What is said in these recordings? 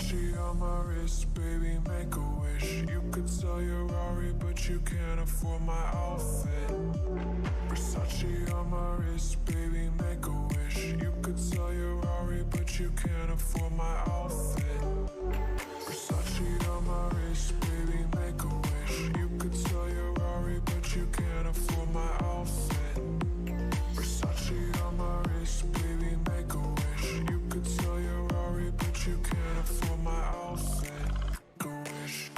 Versace on my wrist, baby, make a wish. You could sell your Rari, but you can't afford my outfit. Versace on my wrist, baby, make a wish. You could sell your Rari, but you can't afford my outfit. Versace on my wrist, baby, make a wish. You could sell your Rari, but you can't afford my outfit. Versace on my wrist, baby, make a wish. You could sell your Rari, but you can't afford my outfit. Make a wish.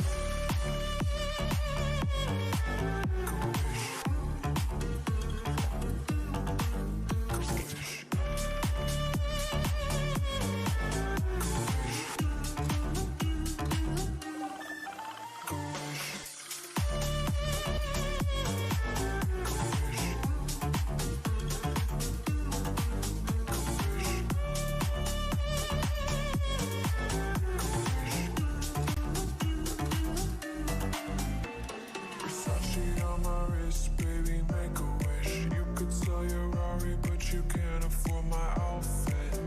Versace on my wrist, baby, make a wish. You could sell your Rari, but you can't afford my outfit.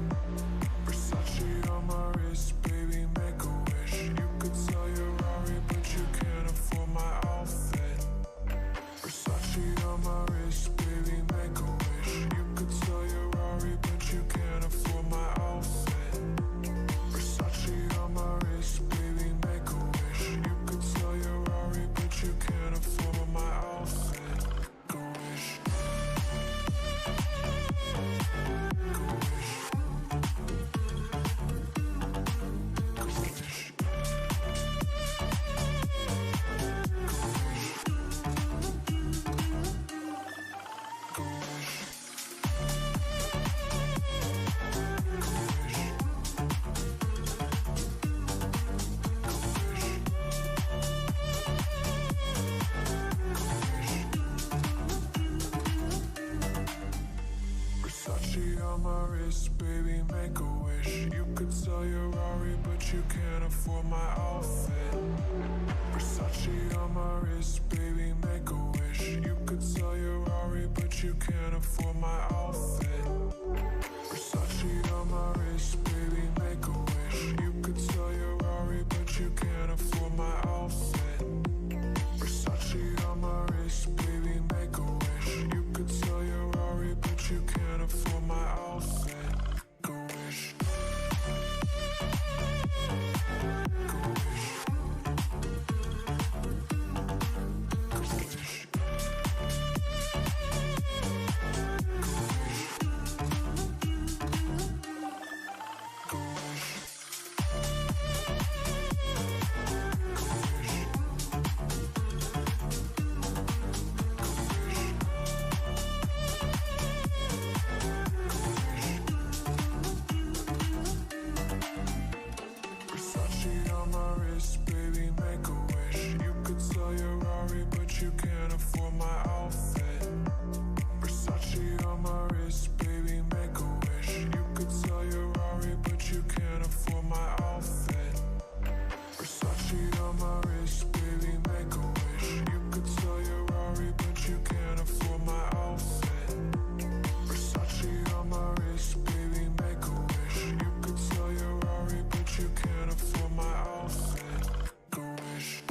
Versace on my wrist, baby, make a wish. You could sell your Rari, but you can't afford my outfit. Versace on my wrist, baby, make a wish. You could sell your Rari, but you can't afford my outfit. Versace on my wrist, baby, make a wish. You could sell your Rari, but you can't afford my outfit. Make a wish. Versace on my wrist, baby, make a wish. You could sell your Rari, but you can't afford my outfit. Versace on my wrist, baby, make a wish. You could sell your Rari, but you can't afford my outfit. Versace on my wrist, baby, make a wish. You could sell your Rari, but you can't afford my outfit. Versace on my wrist, baby, make a wish. You could sell your Rari, but you can't afford my outfit. Make a wish. Versace on my wrist, baby, make a wish. You could sell your Rari, but you can't afford my outfit. Versace on my wrist, baby, make a wish. You could sell your Rari, but you can't afford my outfit. Versace on my wrist, baby, make a wish. You could sell your Rari, but you can't afford my outfit. Versace on my wrist, baby, make a wish. You could sell your Rari, but you can't afford my outfit. Make a wish.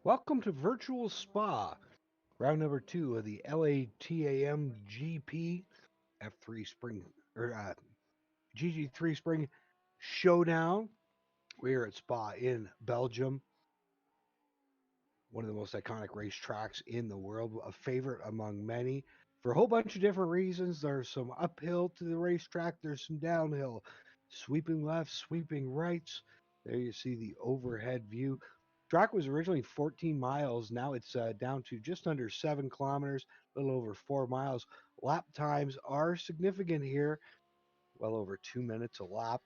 Welcome to Virtual Spa, round number 2 of the LATAM GP F3 Spring or GG3 Spring Showdown. We're at Spa in Belgium, one of the most iconic racetracks in the world, a favorite among many for a whole bunch of different reasons. There's some uphill to the racetrack, there's some downhill, sweeping lefts, sweeping rights. There you see the overhead view. Track was originally 14 miles. Now it's down to just under 7 kilometers, a little over 4 miles. Lap times are significant here, well over 2 minutes a lap.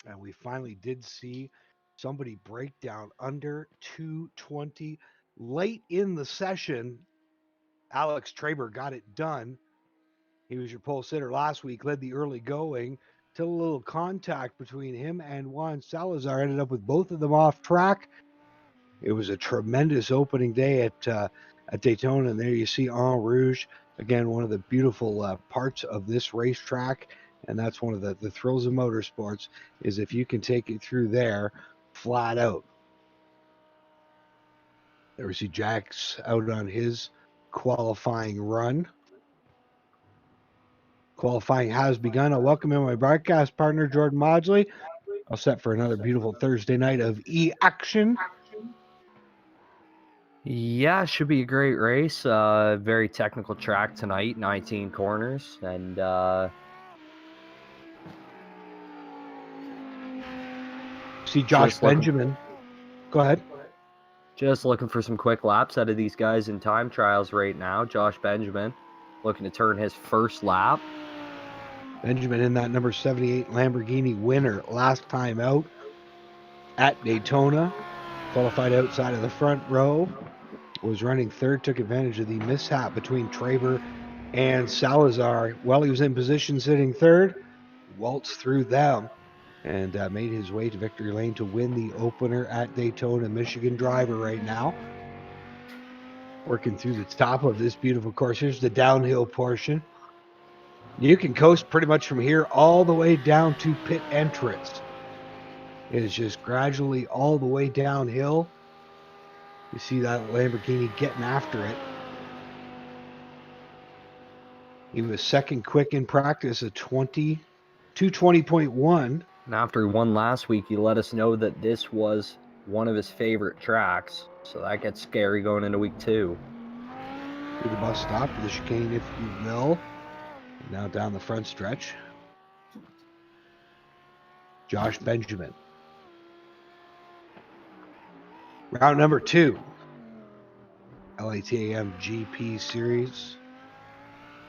And we finally did see somebody break down under 2:20 late in the session. Alex Traber got it done. He was your pole sitter last week, led the early going till a little contact between him and Juan Salazar ended up with both of them off track. It was a tremendous opening day at Daytona, and there you see En Rouge, again, one of the beautiful parts of this racetrack, and that's one of the thrills of motorsports, is if you can take it through there flat out. There we see Jack's out on his qualifying run. Qualifying has begun. I'll welcome in my broadcast partner, Jordan Maudsley. All set for another beautiful Thursday night of E-Action. Yeah, should be a great race. Very technical track tonight, 19 corners, and see Josh Benjamin. Go ahead. Just looking for some quick laps out of these guys in time trials right now. Josh Benjamin looking to turn his first lap. Benjamin in that number 78 Lamborghini winner last time out at Daytona. Qualified outside of the front row. Was running third, took advantage of the mishap between Traber and Salazar. While he was in position sitting third, waltzed through them and made his way to victory lane to win the opener at Daytona. Michigan driver right now. Working through the top of this beautiful course. Here's the downhill portion. You can coast pretty much from here all the way down to pit entrance. It is just gradually all the way downhill. You see that Lamborghini getting after it. He was second quick in practice at 2:20.1. And after he won last week, he let us know that this was one of his favorite tracks. So that gets scary going into week 2. Through the bus stop, the chicane, if you will. Now down the front stretch. Josh Benjamin. Round number 2. LATAM GP Series.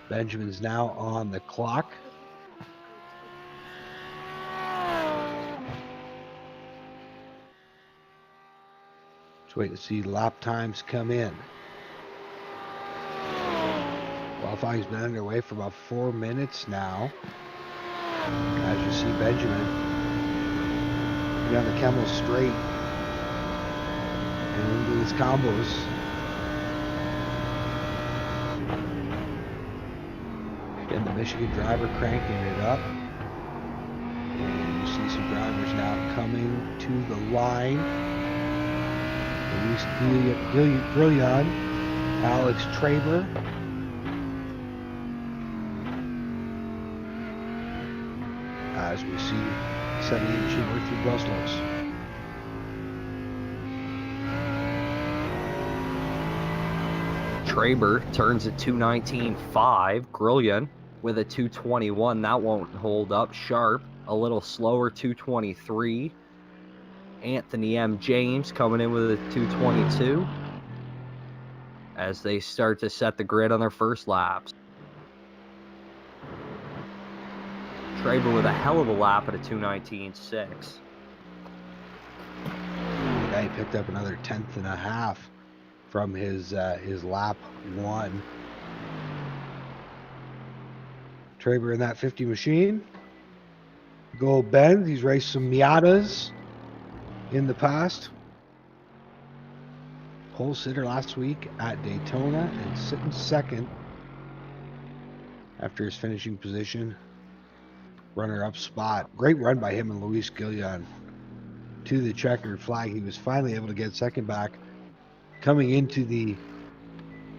Benjamin's now on the clock. Just wait to see lap times come in. Qualifying's been underway for about 4 minutes now. As you see Benjamin down the Camel Straight and into his combos. Again, the Michigan driver cranking it up. And you see some drivers now coming to the line. Luis Guillon, Alex Traber. As we see 78 machine work through Brussels. Traber turns at 2:19.5. Grillion with a 2:21. That won't hold up. Sharp, a little slower, 2:23. Anthony M. James coming in with a 2:22 as they start to set the grid on their first laps. Traber with a hell of a lap at a 2:19.6. Yeah, he picked up another 10th and a half from his lap 1. Traber in that 50 machine. Gold Benz. He's raced some Miatas in the past. Pole sitter last week at Daytona and sitting second after his finishing position. Runner-up spot. Great run by him and Luis Guillon to the checkered flag. He was finally able to get second back. Coming into the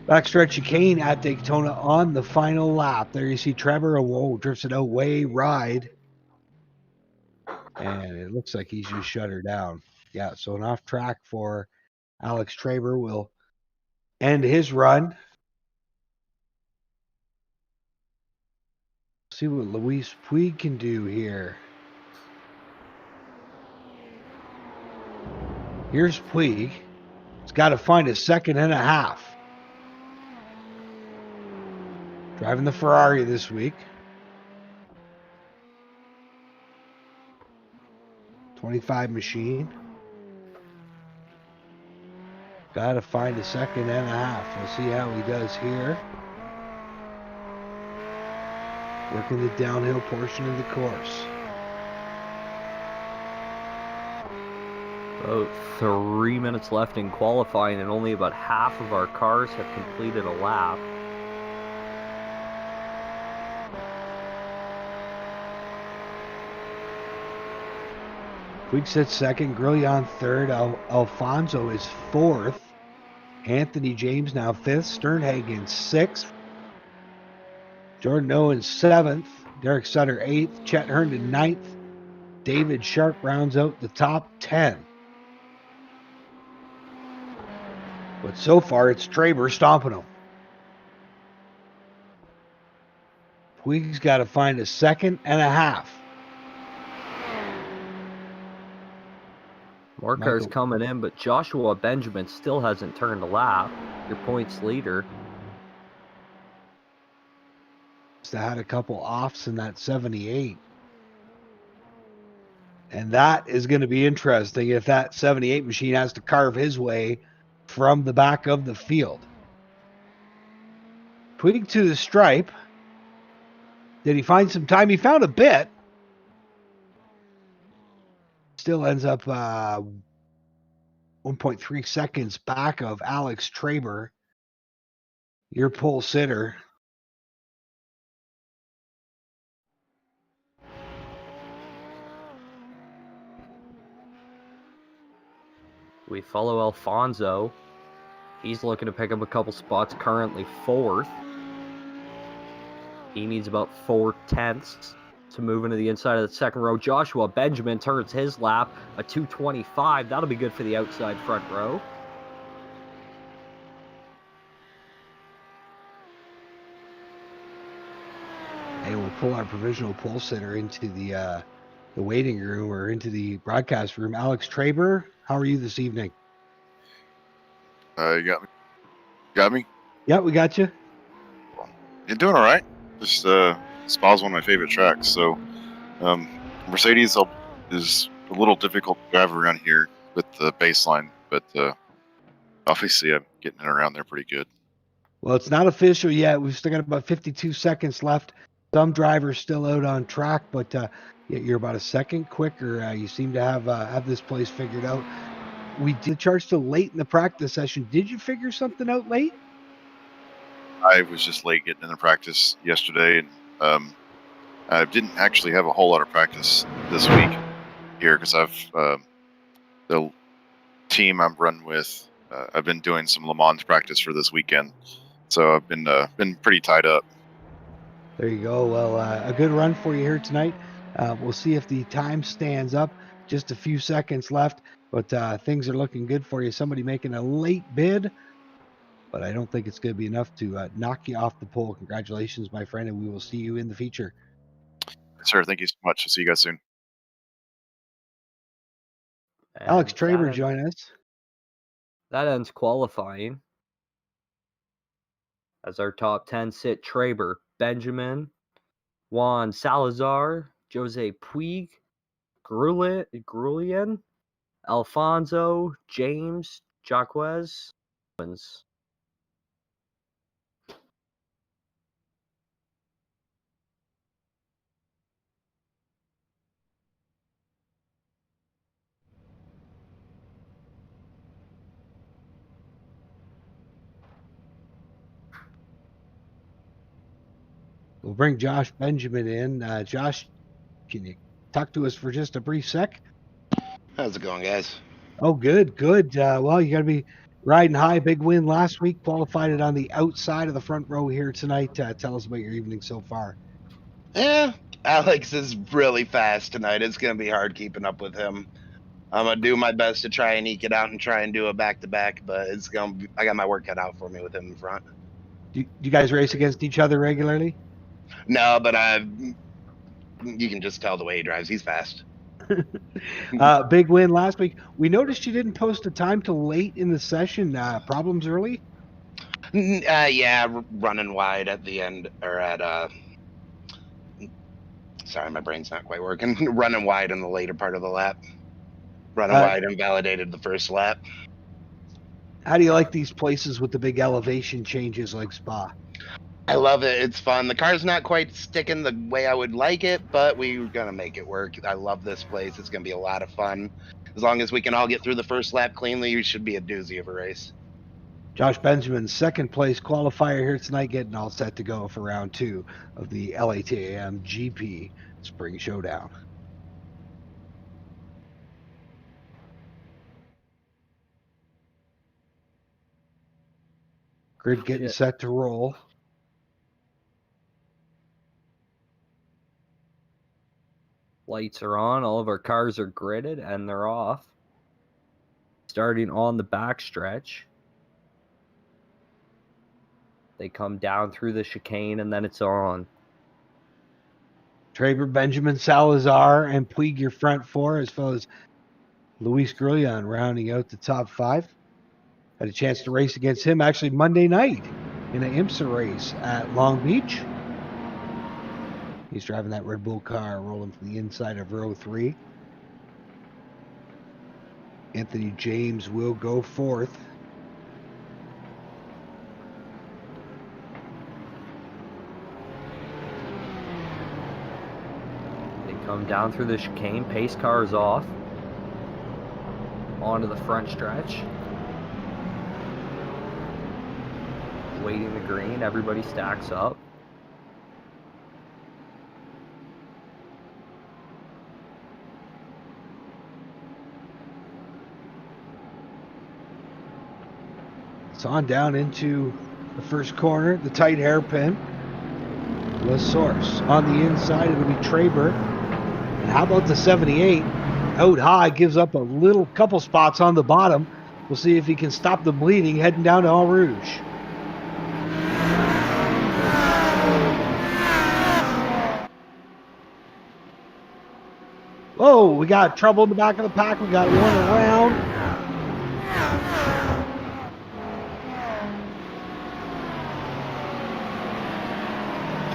backstretch chicane at Daytona on the final lap. There you see Trevor. Whoa, drifts it out way wide. And it looks like he's just shut her down. Yeah, so an off track for Alex Traber will end his run. See what Luis Puig can do here. Here's Puig. He's got to find a second and a half. Driving the Ferrari this week. 25 machine. Got to find a second and a half. We'll see how he does here. Working the downhill portion of the course. About 3 minutes left in qualifying, and only about half of our cars have completed a lap. Puig sits second, Grillion third, Alfonso is fourth, Anthony James now fifth, Sternhagen sixth, Jordan Owen seventh, Derek Sutter eighth, Chet Herndon ninth, David Sharp rounds out the top 10. But so far, it's Traber stomping him. Puig's got to find a second and a half. More cars coming in, but Joshua Benjamin still hasn't turned a lap. Your points leader. Had a couple offs in that 78. And that is going to be interesting if that 78 machine has to carve his way from the back of the field. Puig to the stripe. Did he find some time? He found a bit. Still ends up 1.3 seconds back of Alex Traber, your pole sitter. We follow Alfonso. He's looking to pick up a couple spots, currently fourth. He needs about 4/10 to move into the inside of the second row. Joshua Benjamin turns his lap, a 2:25. That'll be good for the outside front row. And we'll pull our provisional pole sitter into the waiting room or into the broadcast room. Alex Traber, how are you this evening? You got me? Got me? Yeah, we got you. You're doing all right. Just Spa's one of my favorite tracks. So Mercedes is a little difficult to drive around here with the baseline, but obviously I'm getting it around there pretty good. Well, it's not official yet. We've still got about 52 seconds left. Some drivers still out on track, but you're about a second quicker. You seem to have this place figured out. We did charge till late in the practice session. Did you figure something out late? I was just late getting into practice yesterday, and I didn't actually have a whole lot of practice this week here because I've the team I'm running with. I've been doing some Le Mans practice for this weekend, so I've been pretty tied up. There you go. Well, a good run for you here tonight. We'll see if the time stands up. Just a few seconds left, but things are looking good for you. Somebody making a late bid, but I don't think it's going to be enough to knock you off the pole. Congratulations, my friend, and we will see you in the feature. Sir, thank you so much. I'll see you guys soon. And Alex Traber join us. That ends qualifying. As our top 10 sit Traber, Benjamin, Juan Salazar, Jose Puig, Grullian, Alfonso, James, Jaquez. We'll bring Josh Benjamin in. Josh, can you talk to us for just a brief sec? How's it going, guys? Oh, good, good. Well, you got to be riding high. Big win last week. Qualified it on the outside of the front row here tonight. Tell us about your evening so far. Yeah, Alex is really fast tonight. It's going to be hard keeping up with him. I'm going to do my best to try and eke it out and try and do a back-to-back, but it's going to be, I got my work cut out for me with him in front. Do you guys race against each other regularly? No, but you can just tell the way he drives. He's fast. Big win last week. We noticed you didn't post a time till late in the session. Problems early? Yeah, running wide at the end, or at sorry, my brain's not quite working. Running wide in the later part of the lap. Running wide invalidated the first lap. How do you like these places with the big elevation changes like Spa? I love it. It's fun. The car's not quite sticking the way I would like it, but we're going to make it work. I love this place. It's going to be a lot of fun. As long as we can all get through the first lap cleanly, it should be a doozy of a race. Josh Benjamin, second place qualifier here tonight, getting all set to go for round 2 of the LATAM GP Spring Showdown. Grid getting set to roll. Lights are on. All of our cars are gridded and they're off. Starting on the backstretch. They come down through the chicane and then it's on. Traber, Benjamin, Salazar, and Puig your front 4, as well as Luis Grillion rounding out the top 5. Had a chance to race against him actually Monday night in an IMSA race at Long Beach. He's driving that Red Bull car, rolling from the inside of row 3. Anthony James will go 4th. They come down through the chicane. Pace car is off. Onto the front stretch. Waiting the green. Everybody stacks up. It's on down into the first corner, the tight hairpin. La Source on the inside, it'll be Traber. And how about the 78? Out high, gives up a couple spots on the bottom. We'll see if he can stop the bleeding heading down to Eau Rouge. Whoa, we got trouble in the back of the pack. We got one around.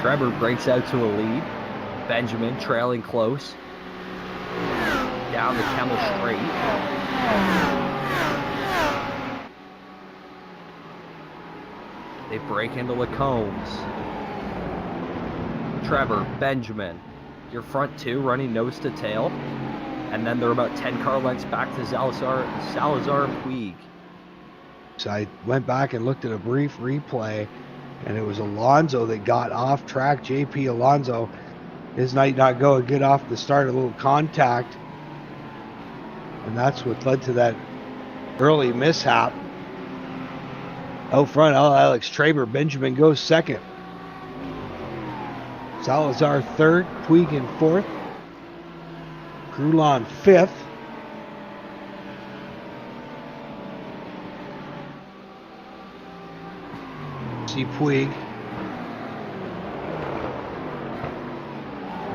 Trevor breaks out to a lead. Benjamin trailing close. Down the Camel Straight. They break into Lacombs. Trevor, Benjamin, your front 2 running nose to tail. And then they're about 10 car lengths back to Salazar and Puig. So I went back and looked at a brief replay, and it was Alonso that got off track. JP Alonso, his night not going good off the start, a little contact. And that's what led to that early mishap. Out front, Alex Traber, Benjamin goes 2nd. Salazar 3rd, Puig in 4th. Grulon 5th. See Puig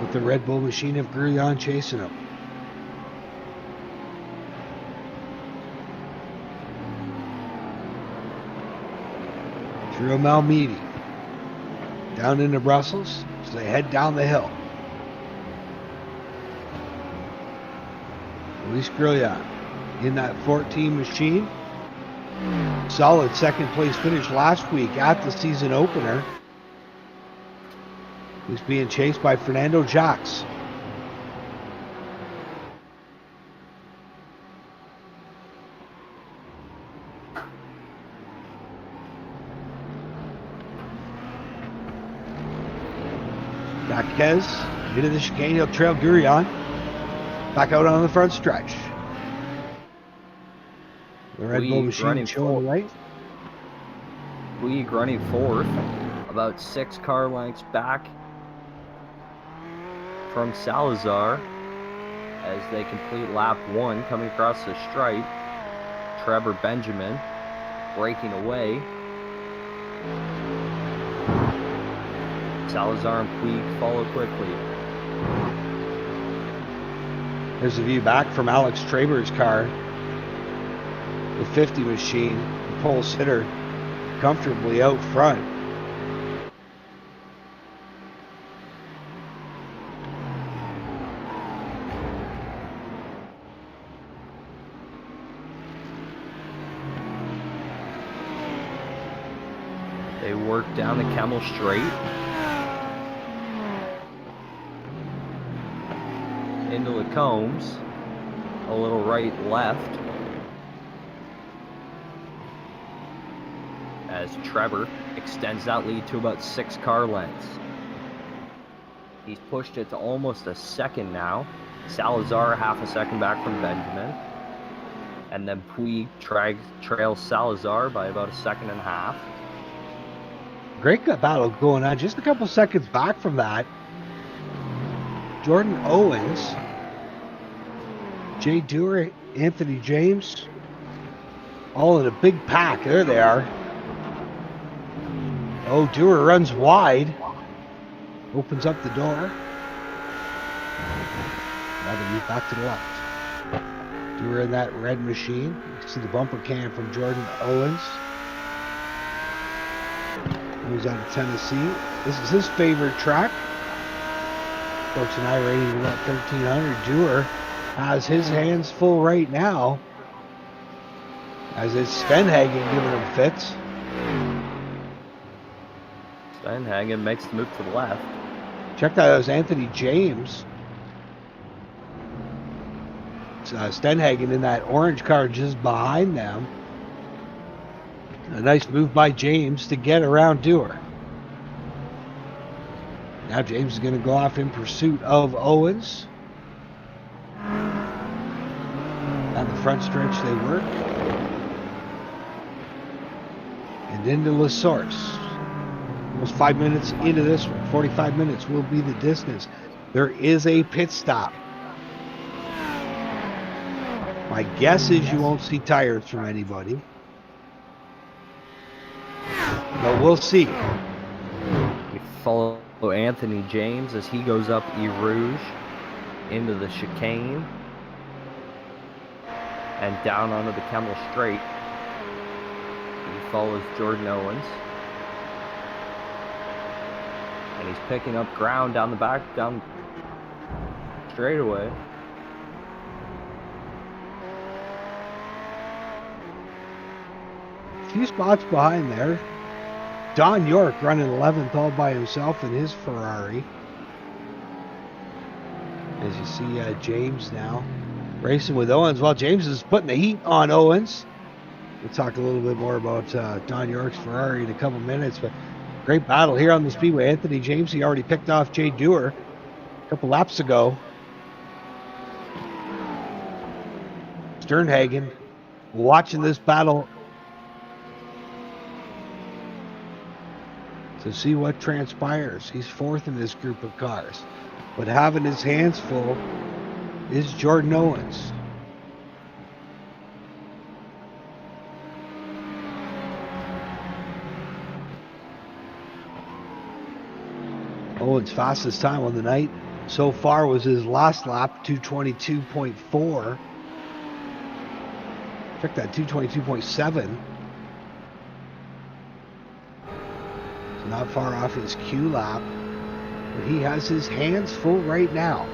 with the Red Bull machine of Grulon chasing him. Through Malmedy. Down into Brussels, so they head down the hill. Luis Grillion in that 14 machine. Solid second place finish last week at the season opener. He's being chased by Fernando Jacques. Jacques into the chicane, he'll trail Gurion. Back out on the front stretch. The Red Bull machine showing right. Puig running 4th, about 6 car lengths back from Salazar as they complete lap 1 coming across the stripe. Trevor Benjamin breaking away. Salazar and Puig follow quickly. There's a view back from Alex Traber's car. The 50 machine, the pole sitter, comfortably out front. They work down the Camel Straight. Into the combs. A little right-left. As Trevor extends that lead to about 6 car lengths. He's pushed it to almost a second now. Salazar half a second back from Benjamin. And then Puig trails Salazar by about a second and a half. Great battle going on. Just a couple seconds back from that. Jordan Owens, Jay Dewar, Anthony James, all in a big pack. There they are. Oh, Dewar runs wide. Opens up the door. Now they move back to the left. Dewar in that red machine. You can see the bumper cam from Jordan Owens. Moves out of Tennessee. This is his favorite track. Folks and I rating about 1,300. Dewar has his hands full right now. As it's Stenhagen giving him fits. Stenhagen makes the move to the left. Check that out, as Anthony James. Stenhagen in that orange car just behind them. A nice move by James to get around Dewar. Now James is going to go off in pursuit of Owens. Down the front stretch they work. And into La Source. Almost 5 minutes into this one. 45 minutes will be the distance. There is a pit stop. My guess is you won't see tires from anybody. But we'll see. We follow Anthony James as he goes up Eau Rouge into the chicane and down onto the Camel Straight. He follows Jordan Owens. And he's picking up ground down the back, down straightaway. A few spots behind there. Don York running 11th all by himself in his Ferrari. As you see James now racing with Owens. Well, James is putting the heat on Owens. We'll talk a little bit more about Don York's Ferrari in a couple minutes, but great battle here on the Speedway. Anthony James, he already picked off Jay Dewar a couple laps ago. Sternhagen watching this battle to see what transpires. He's fourth in this group of cars, but having his hands full is Jordan Owens. Owens' fastest time on the night so far was his last lap, 222.4. Check that, 222.7. Not far off his Q lap, but he has his hands full right now.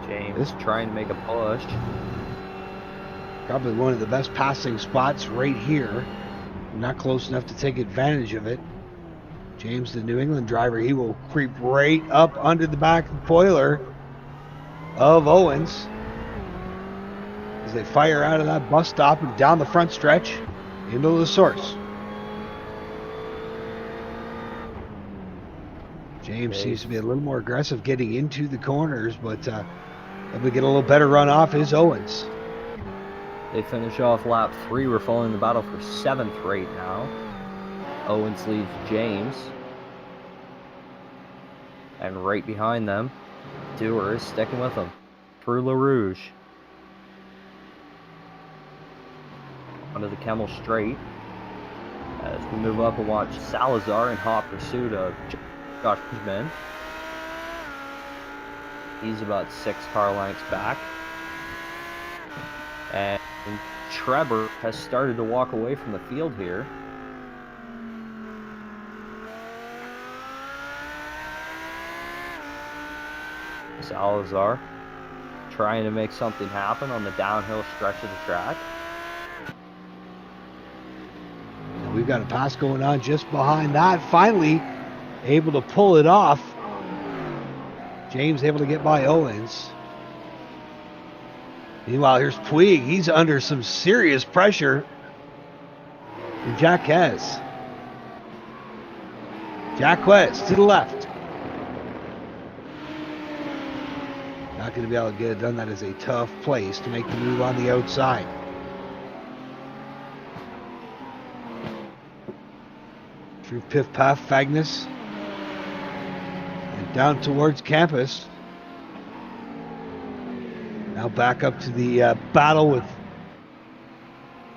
James is trying to make a push. Probably one of the best passing spots right here. Not close enough to take advantage of it. James, the New England driver, he will creep right up under the back spoiler of Owens. They fire out of that bus stop and down the front stretch into the source. James seems to be a little more aggressive getting into the corners, but able to get a little better run off is Owens. They finish off lap 3. We're following the battle for 7th right now. Owens leads James. And right behind them, Dewar is sticking with him through La Rouge. Onto the Camel Straight. As we move up and watch Salazar in hot pursuit of Josh Benjamin. He's about 6 car lengths back. And Trevor has started to walk away from the field here. Salazar trying to make something happen on the downhill stretch of the track. And we've got a pass going on just behind that. Finally able to pull it off. James able to get by Owens. Meanwhile, here's Puig. He's under some serious pressure. And Jaquez to the left. Not going to be able to get it done. That is a tough place to make the move on the outside. Through Piff Paff, Fagnus. And down towards campus. Now back up to the battle with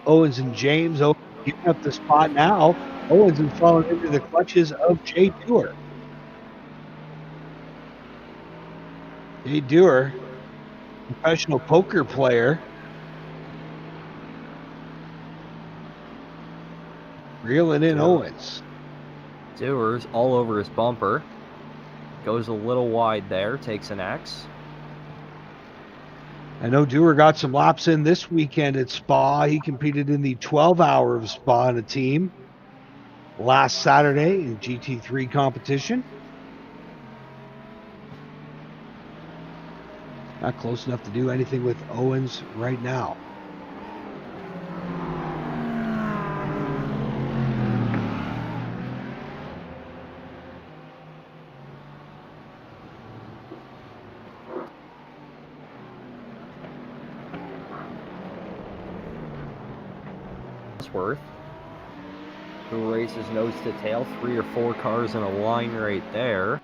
Owens and James. Owens giving up the spot now. Owens has fallen into the clutches of Jay Dewar. Jay Dewar, professional poker player. Reeling in Owens. Dewar's all over his bumper. Goes a little wide there, takes an X. I know Dewar got some laps in this weekend at Spa. He competed in the 12-hour of Spa in a team last Saturday in GT3 competition. Not close enough to do anything with Owens right now. Worth, who races nose to tail, 3 or 4 cars in a line right there.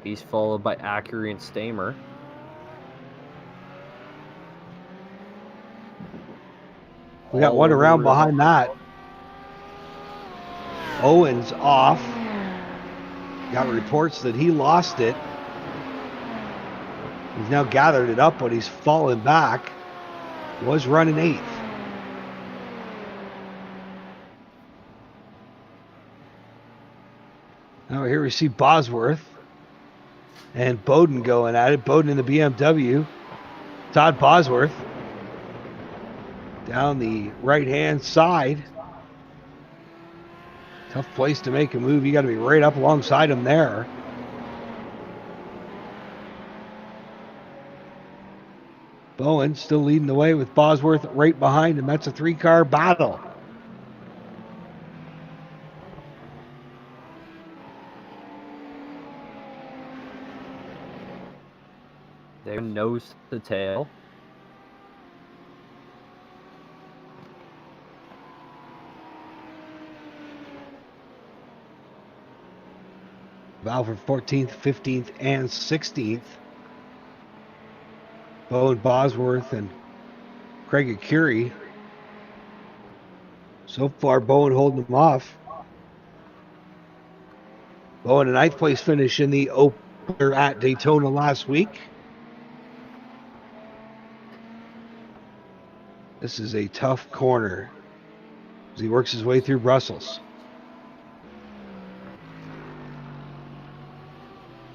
He's followed by Ackery and Stamer. We got one around behind that. Owens off. Got reports that he lost it. He's now gathered it up, but he's fallen back. Was running 8th. Now here we see Bosworth and Bowden going at it. Bowden in the BMW. Todd Bosworth down the right-hand side. Tough place to make a move. You got to be right up alongside him there. Bowen still leading the way with Bosworth right behind him. That's a 3-car battle. They're nose to tail. Val for 14th, 15th, and 16th. Bowen Bosworth and Craig Acuri. So far, Bowen holding them off. Bowen, a 9th place finish in the opener at Daytona last week. This is a tough corner as he works his way through Brussels.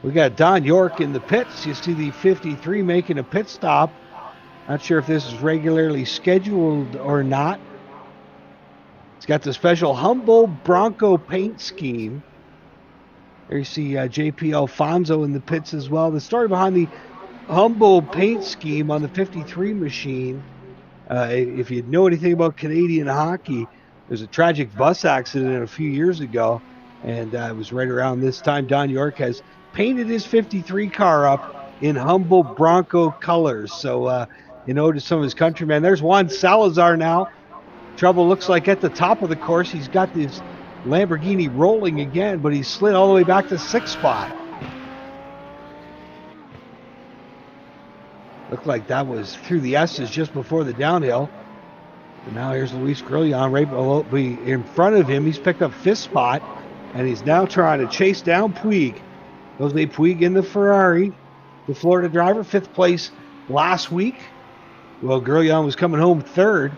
We got Don York in the pits. You see the 53 making a pit stop. Not sure if this is regularly scheduled or not. It's got the special Humboldt Bronco paint scheme. There you see JP Alfonso in the pits as well. The story behind the Humboldt paint scheme on the 53 machine, if you know anything about Canadian hockey, there's a tragic bus accident a few years ago, and it was right around this time. Don York has painted his 53 car up in Humboldt Bronco colors. So, to some of his countrymen. There's Juan Salazar now. Trouble looks like at the top of the course. He's got this Lamborghini rolling again, but he's slid all the way back to 6th spot. Looked like that was through the S's just before the downhill. And now here's Luis Grillon right below, in front of him. He's picked up 5th spot. And he's now trying to chase down Puig. Jose Puig in the Ferrari, the Florida driver, 5th place last week. Well, Gurrion was coming home 3rd.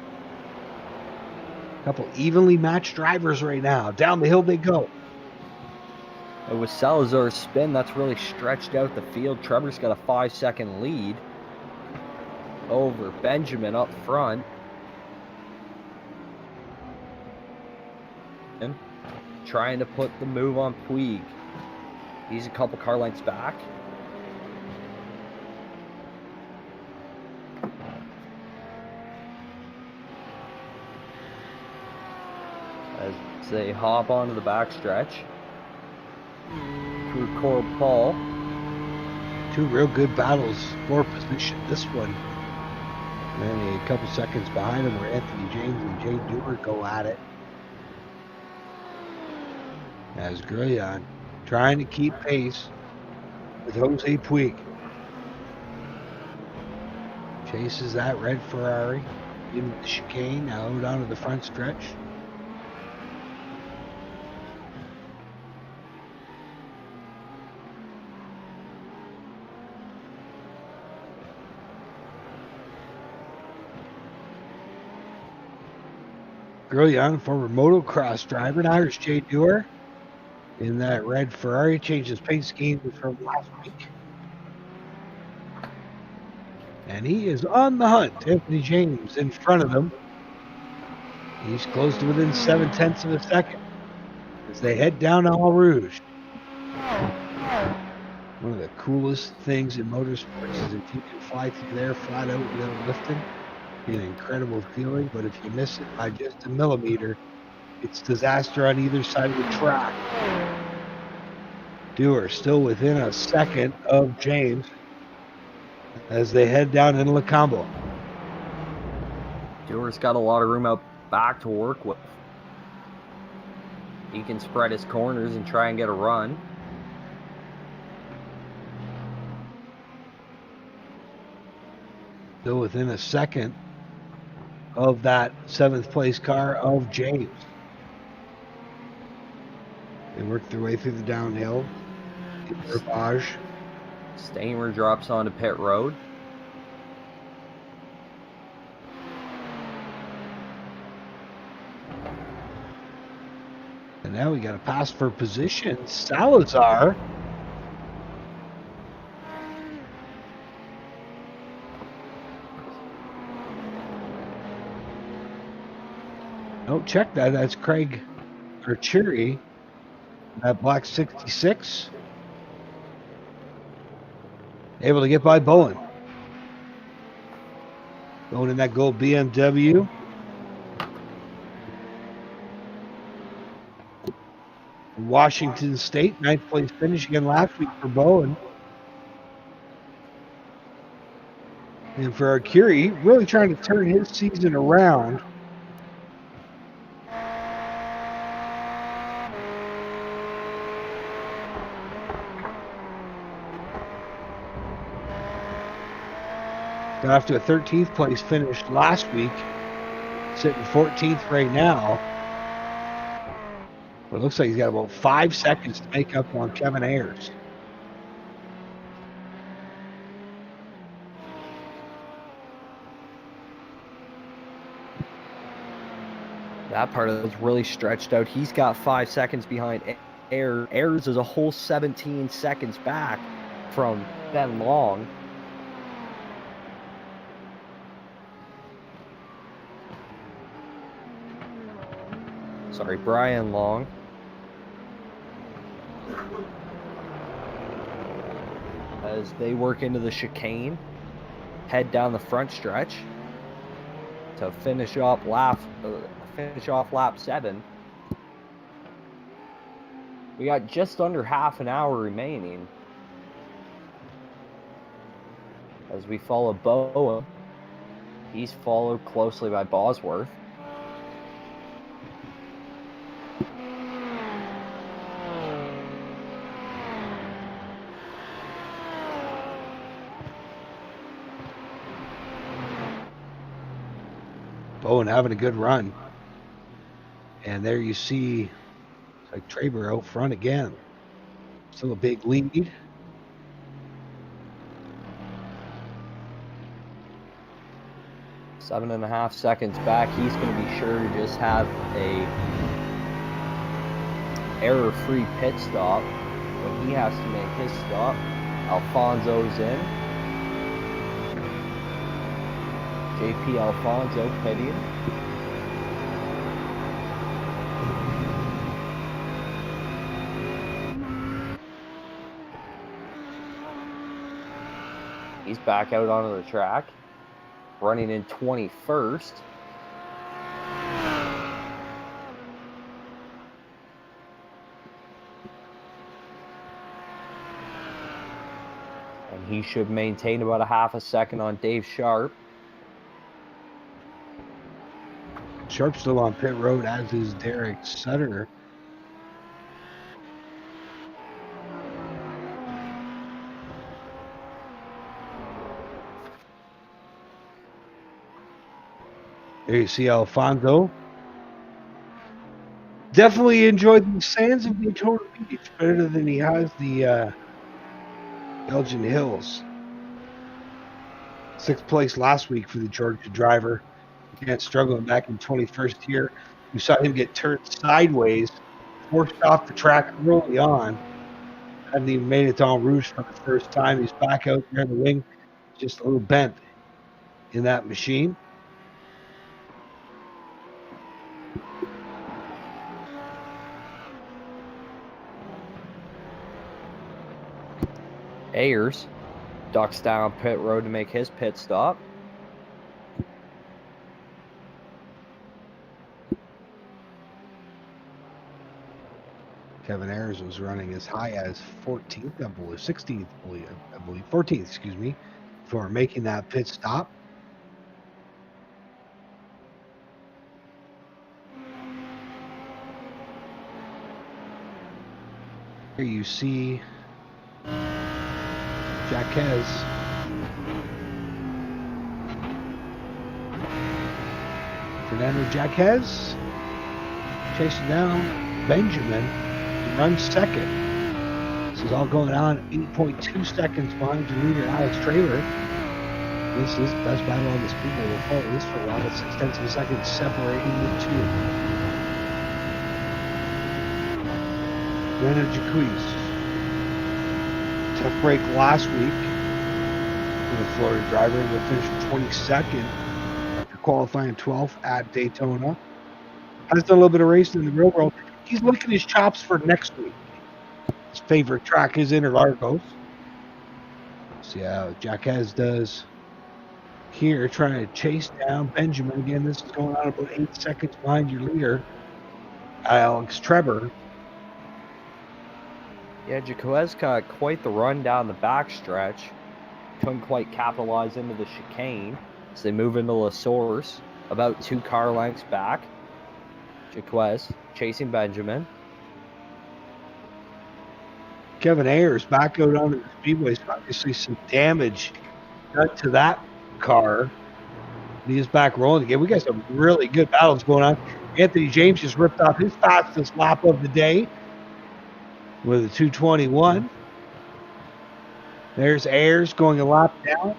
A couple evenly matched drivers right now. Down the hill they go. And with Salazar's spin, that's really stretched out the field. Trevor's got a 5-second lead over Benjamin up front. And trying to put the move on Puig. He's a couple car lengths back. As they hop onto the backstretch. Through Corb Paul. 2 real good battles for position. This one, only a couple seconds behind him, where Anthony James and Jay Dewar go at it. As Gurrion trying to keep pace with Jose Puig. Chases that red Ferrari into the chicane, now out onto the front stretch. Gurrion, former motocross driver, now here's Jay Dewar in that red Ferrari, changes pace scheme from last week. And he is on the hunt. Anthony James in front of him. He's close to within 7/10 of a second as they head down Eau Rouge. One of the coolest things in motorsports is if you can fly through there flat out without lifting. An incredible feeling, but if you miss it by just a millimeter, it's disaster on either side of the track. Dewar still within a second of James as they head down into Lacombo. Dewar's got a lot of room out back to work with. He can spread his corners and try and get a run. Still within a second of that 7th place car of James. They work their way through the downhill. Garbage. Stamer drops onto pit road. And now we got a pass for position. Salazar. Oh, check that. That's Craig Archeri. That black 66. Able to get by Bowen. Going in that gold BMW. Washington State, 9th place finish again last week for Bowen. And for Archeri, really trying to turn his season around. Got off to a 13th place finish last week. Sitting 14th right now. But it looks like he's got about 5 seconds to make up on Kevin Ayers. That part of it's really stretched out. He's got 5 seconds behind Ayers. Ayers is a whole 17 seconds back from Ben Long. Sorry, Brian Long. As they work into the chicane, head down the front stretch to finish off lap 7. We got just under half an hour remaining as we follow Bowen. He's followed closely by Bosworth. Bowen having a good run. And there you see Like Traber out front again. Still a big lead. Seven and a half seconds back. He's going to be sure to just have a error-free pit stop when he has to make his stop. Alfonso's in. JP Alfonso pitting. He's back out onto the track, running in 21st. And he should maintain about a half a second on Dave Sharp. Sharp's still on pit road, as is Derek Sutter. There you see Alfonso. Definitely enjoyed the sands of Daytona Beach better than he has the Elgin Hills. 6th place last week for the Georgia driver. Again, struggling back in 21st here. We saw him get turned sideways, forced off the track early on. Hadn't even made it to En Rouge for the first time. He's back out there in the wing, just a little bent in that machine. Ayers ducks down pit road to make his pit stop. Kevin Ayers was running as high as 14th, I believe, 16th, I believe, 14th, excuse me, for making that pit stop. Here you see Jaquez. Fernando Jaquez chasing down Benjamin to run second. This is all going on 8.2 seconds behind your leader, Alex Traylor. This is the best battle on the speedway. We'll follow this for a while, 6/10 of a second separating the two. Brandon Jaquez. Tough break last week for the Florida driver. He'll finish 22nd after qualifying 12th at Daytona. Has done a little bit of racing in the real world. He's licking his chops for next week. His favorite track is Interlagos. See how Jaquez does here, trying to chase down Benjamin. Again, this is going on about 8 seconds behind your leader, Alex Trevor. Yeah, Jaquez got quite the run down the backstretch. Couldn't quite capitalize into the chicane as they move into La Source, about 2 car lengths back. Jaquez chasing Benjamin. Kevin Ayers back out onto the speedway. So obviously some damage done to that car. He is back rolling again. We got some really good battles going on. Anthony James just ripped off his fastest lap of the day with a 2:21. There's Ayers going a lap down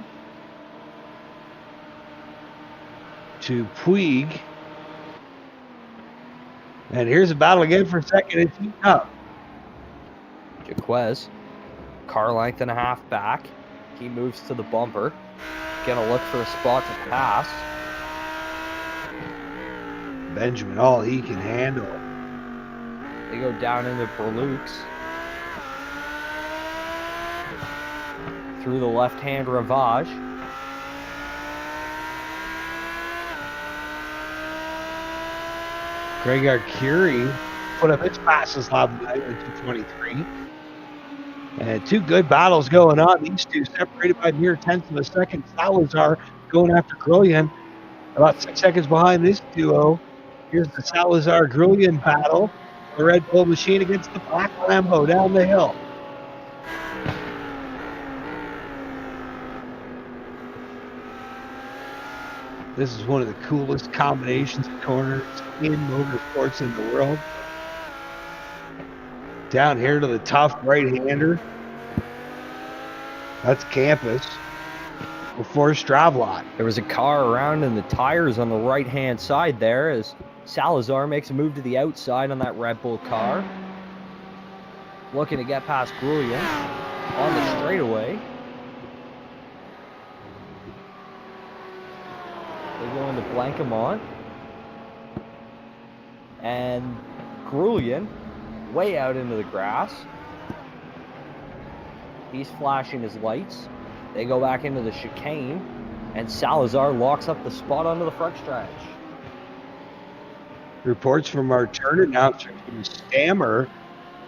to Puig. And here's a battle again for second. It's heating up. Jaquez, car length and a half back. He moves to the bumper. Gonna look for a spot to pass. Benjamin, all he can handle. They go down into Berlux. Through the left-hand Ravage. Greg Arcuri put up his fastest lap of the night with 2:23. And 2 good battles going on. These two separated by mere tenths of a second. Salazar going after Grillian. About 6 seconds behind this duo. Here's the Salazar-Grillian battle. The Red Bull machine against the Black Lambo down the hill. This is one of the coolest combinations of corners in motorsports in the world. Down here to the tough right-hander. That's Campus before Stravlot. There was a car around in the tires on the right-hand side there as Salazar makes a move to the outside on that Red Bull car. Looking to get past Grullion on the straightaway. They go into Blancamont. And Grullion way out into the grass. He's flashing his lights. They go back into the chicane, and Salazar locks up the spot onto the front stretch. Reports from our turn announcer, Stammer,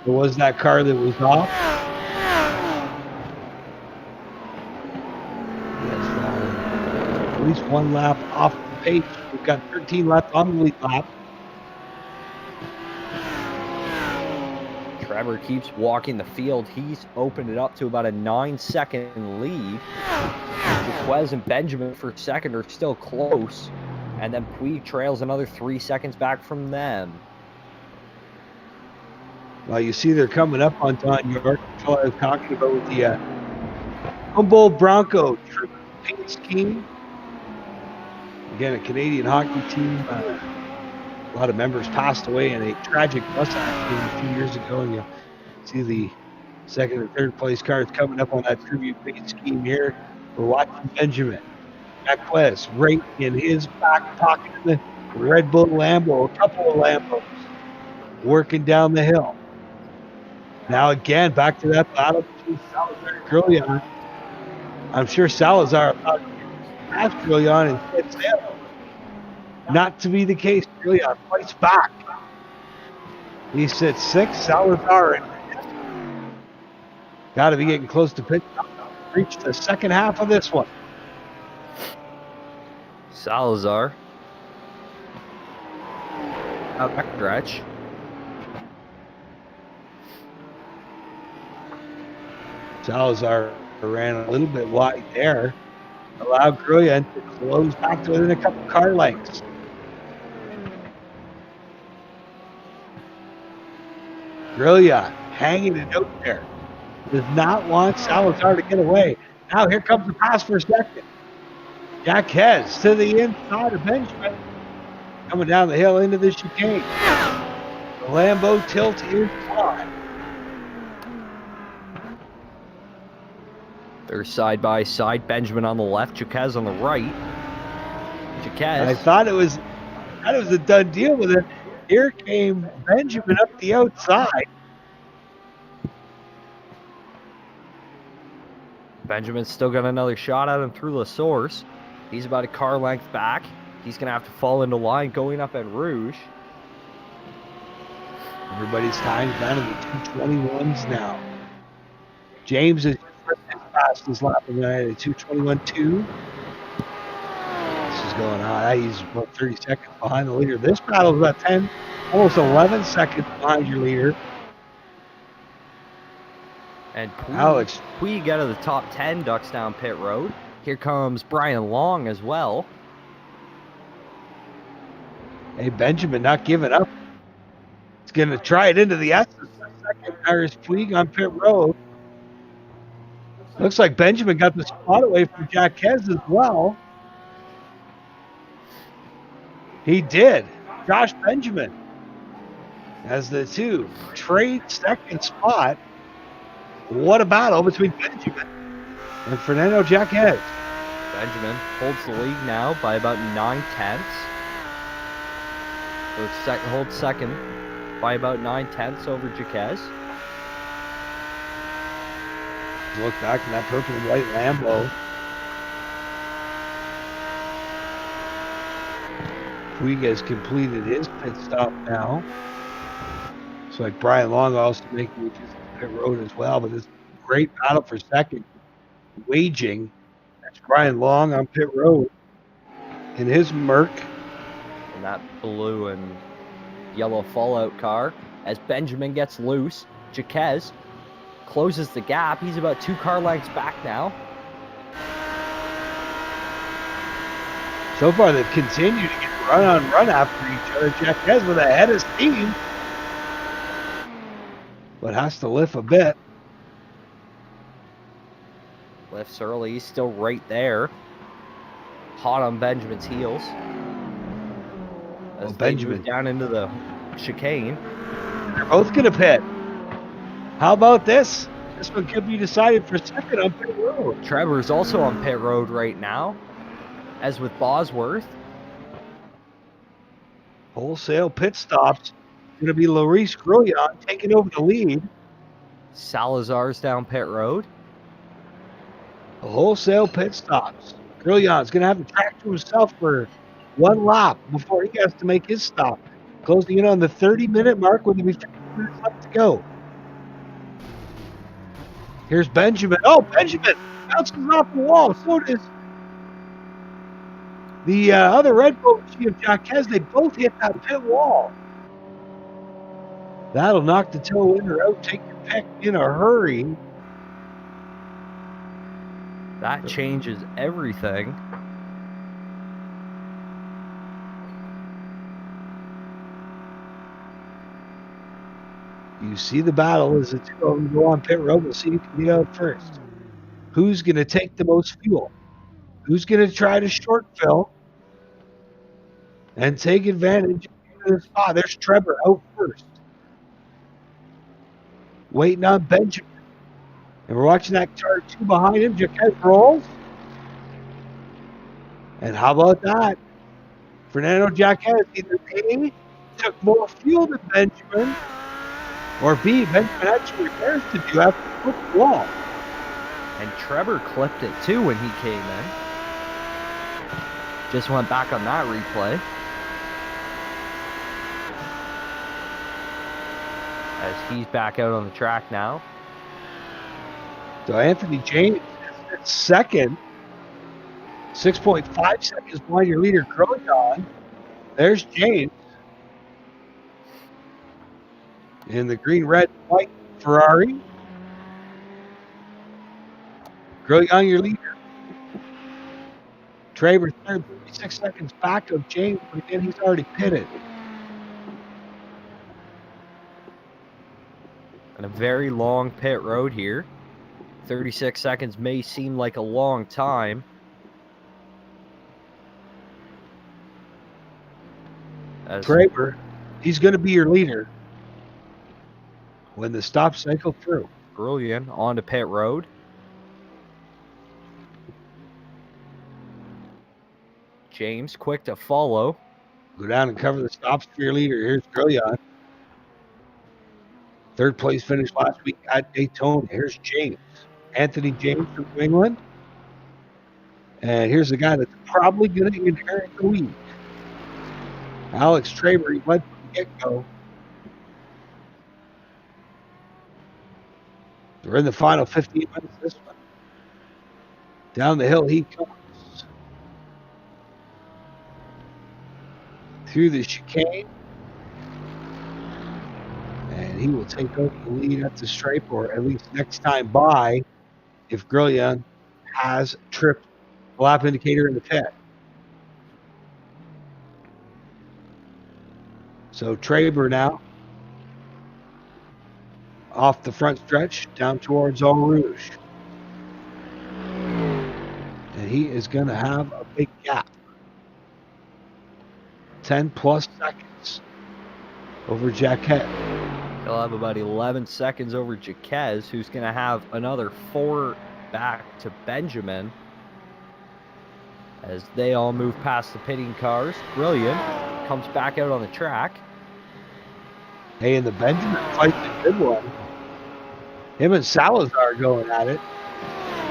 there was that car that was off. Yes, at least one lap off the pace. We've got 13 left on the lead lap. Trevor keeps walking the field. He's opened it up to about a 9-second lead. Jaquez and Benjamin for second are still close. And then Puig trails another 3 seconds back from them. Well, you see they're coming up on Don York. I was talking about with the Humboldt Bronco paint scheme. Again, a Canadian hockey team. A lot of members passed away in a tragic bus accident a few years ago, and you see the second and third place cars coming up on that tribute paint scheme here. We're watching Benjamin Jaquez right in his back pocket of the Red Bull Lambo, a couple of Lambos working down the hill. Now again, back to that battle between Salazar and Grullion. I'm sure Salazar asked Grullion and said sail. Not to be the case. Grullion fights back. He sits 6. Salazar got to be getting close to pitch. Reach the second half of this one. Salazar out back stretch. Salazar ran a little bit wide there. Allowed Grullion to close back to within a couple car lengths. Grullion hanging it out there. Does not want Salazar to get away. Now here comes the pass for second. Jaquez to the inside of Benjamin. Coming down the hill into the chicane. The Lambo tilt inside. They're side by side. Benjamin on the left, Jaquez on the right. Jaquez. I thought it was a done deal with it. Here came Benjamin up the outside. Benjamin's still got another shot at him through La Source. He's about a car length back. He's going to have to fall into line going up at Rouge. Everybody's time's down to the 221s now. James is fastest lap of the night at 2:21.2. This is going on. He's about 30 seconds behind the leader. This battle is about 10, almost 11 seconds behind your leader. And Alex Puig out of the top 10 ducks down pit road. Here comes Brian Long as well. Hey, Benjamin not giving up. He's going to try it into the S for a second. There's Puig on pit road. Looks like Benjamin got the spot away from Jaquez as well. He did. Josh Benjamin as the two trade second spot. What a battle between Benjamin and Fernando Jaquez. Benjamin holds the lead now by about 9/10. So holds second by about 9/10 over Jaquez. Look back in that purple and white Lambo. Puig has completed his pit stop now. Looks like Brian Long also making it to pit road as well, but this great battle for second waging. That's Brian Long on pit road in his Merc. And that blue and yellow Fallout car as Benjamin gets loose. Jaquez closes the gap. He's about 2 car lengths back now. So far, they've continued to get run on run after each other. Jaquez with a head of steam. but has to lift a bit. Lifts early. He's still right there. Hot on Benjamin's heels. As they move down into the chicane. They're both going to pit. How about this? This one could be decided for second on pit road. Trevor's also on pit road right now, as with Bosworth. Wholesale pit stops. Going to be Maurice Grillion taking over the lead. Salazar's down pit road. The wholesale pit stops. Grillion's going to have the track to himself for one lap before he has to make his stop. Closing in on the 30-minute mark with only 15 minutes left to go. Here's Benjamin. Oh, Benjamin bounces off the wall. So does the other Red Bull machine of Jacques. They both hit that pit wall. That'll knock the toe in or out. Take your pick in a hurry. That changes everything. You see the battle as the two of them go on pit road. We'll see who can get out first. Who's going to take the most fuel? Who's going to try to short fill and take advantage of the spot? There's Trevor out first. Waiting on Benjamin. And we're watching that car 2 behind him. Jacques rolls. And how about that? Fernando Jacques either A, took more fuel than Benjamin, or B, Benjamin had some repairs to do after the flip wall. And Trevor clipped it too when he came in. Just went back on that replay. As he's back out on the track now. So Anthony James is second. 6.5 seconds behind your leader, Croton. There's James. In the green, red, white Ferrari. Grillon, your leader. Traver third, 36 seconds back of James, but again, he's already pitted. And a very long pit road here. 36 seconds may seem like a long time. Traver, he's going to be your leader when the stops cycle through. Brilliant onto pit road. James quick to follow. Go down and cover the stops for your leader. Here's Grillon. Third place finish last week at Daytona. Here's James. Anthony James from New England. And here's the guy that's probably going to inherit the lead. Alex Traver, he led from the get-go. We're in the final 15 minutes of this one. Down the hill he comes. Through the chicane. And he will take over the lead at the stripe, or at least next time by, if Grillon has tripped the lap indicator in the pit. So Traver now off the front stretch down towards Eau Rouge. And he is going to have a big gap. 10 plus seconds over Jacques. He'll have about 11 seconds over Jacques, who's going to have another 4 back to Benjamin as they all move past the pitting cars. Brilliant. Comes back out on the track. Hey, and the Benjamin fight's a good one. Him and Salazar going at it.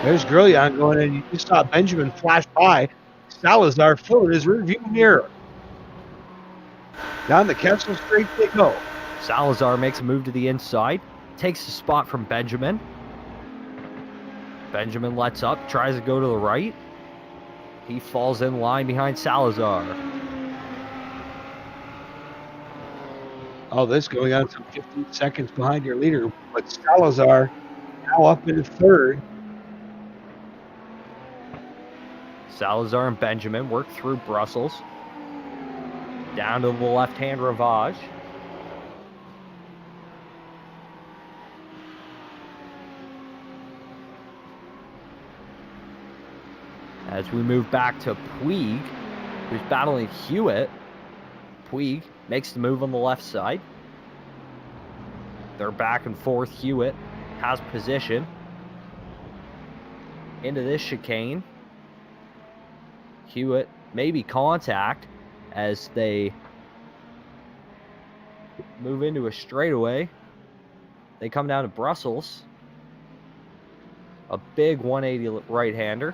There's Grillon going in. You just saw Benjamin flash by. Salazar filling his rearview mirror. Down the Kessel Straight they go. Salazar makes a move to the inside. Takes the spot from Benjamin. Benjamin lets up. Tries to go to the right. He falls in line behind Salazar. Oh, this going on some 15 seconds behind your leader. But Salazar now up in third. Salazar and Benjamin work through Brussels. Down to the left-hand Ravage. As we move back to Puig, who's battling Hewitt. Puig makes the move on the left side. They're back and forth. Hewitt has position. Into this chicane. Hewitt maybe contact as they move into a straightaway. They come down to Brussels. A big 180 right-hander.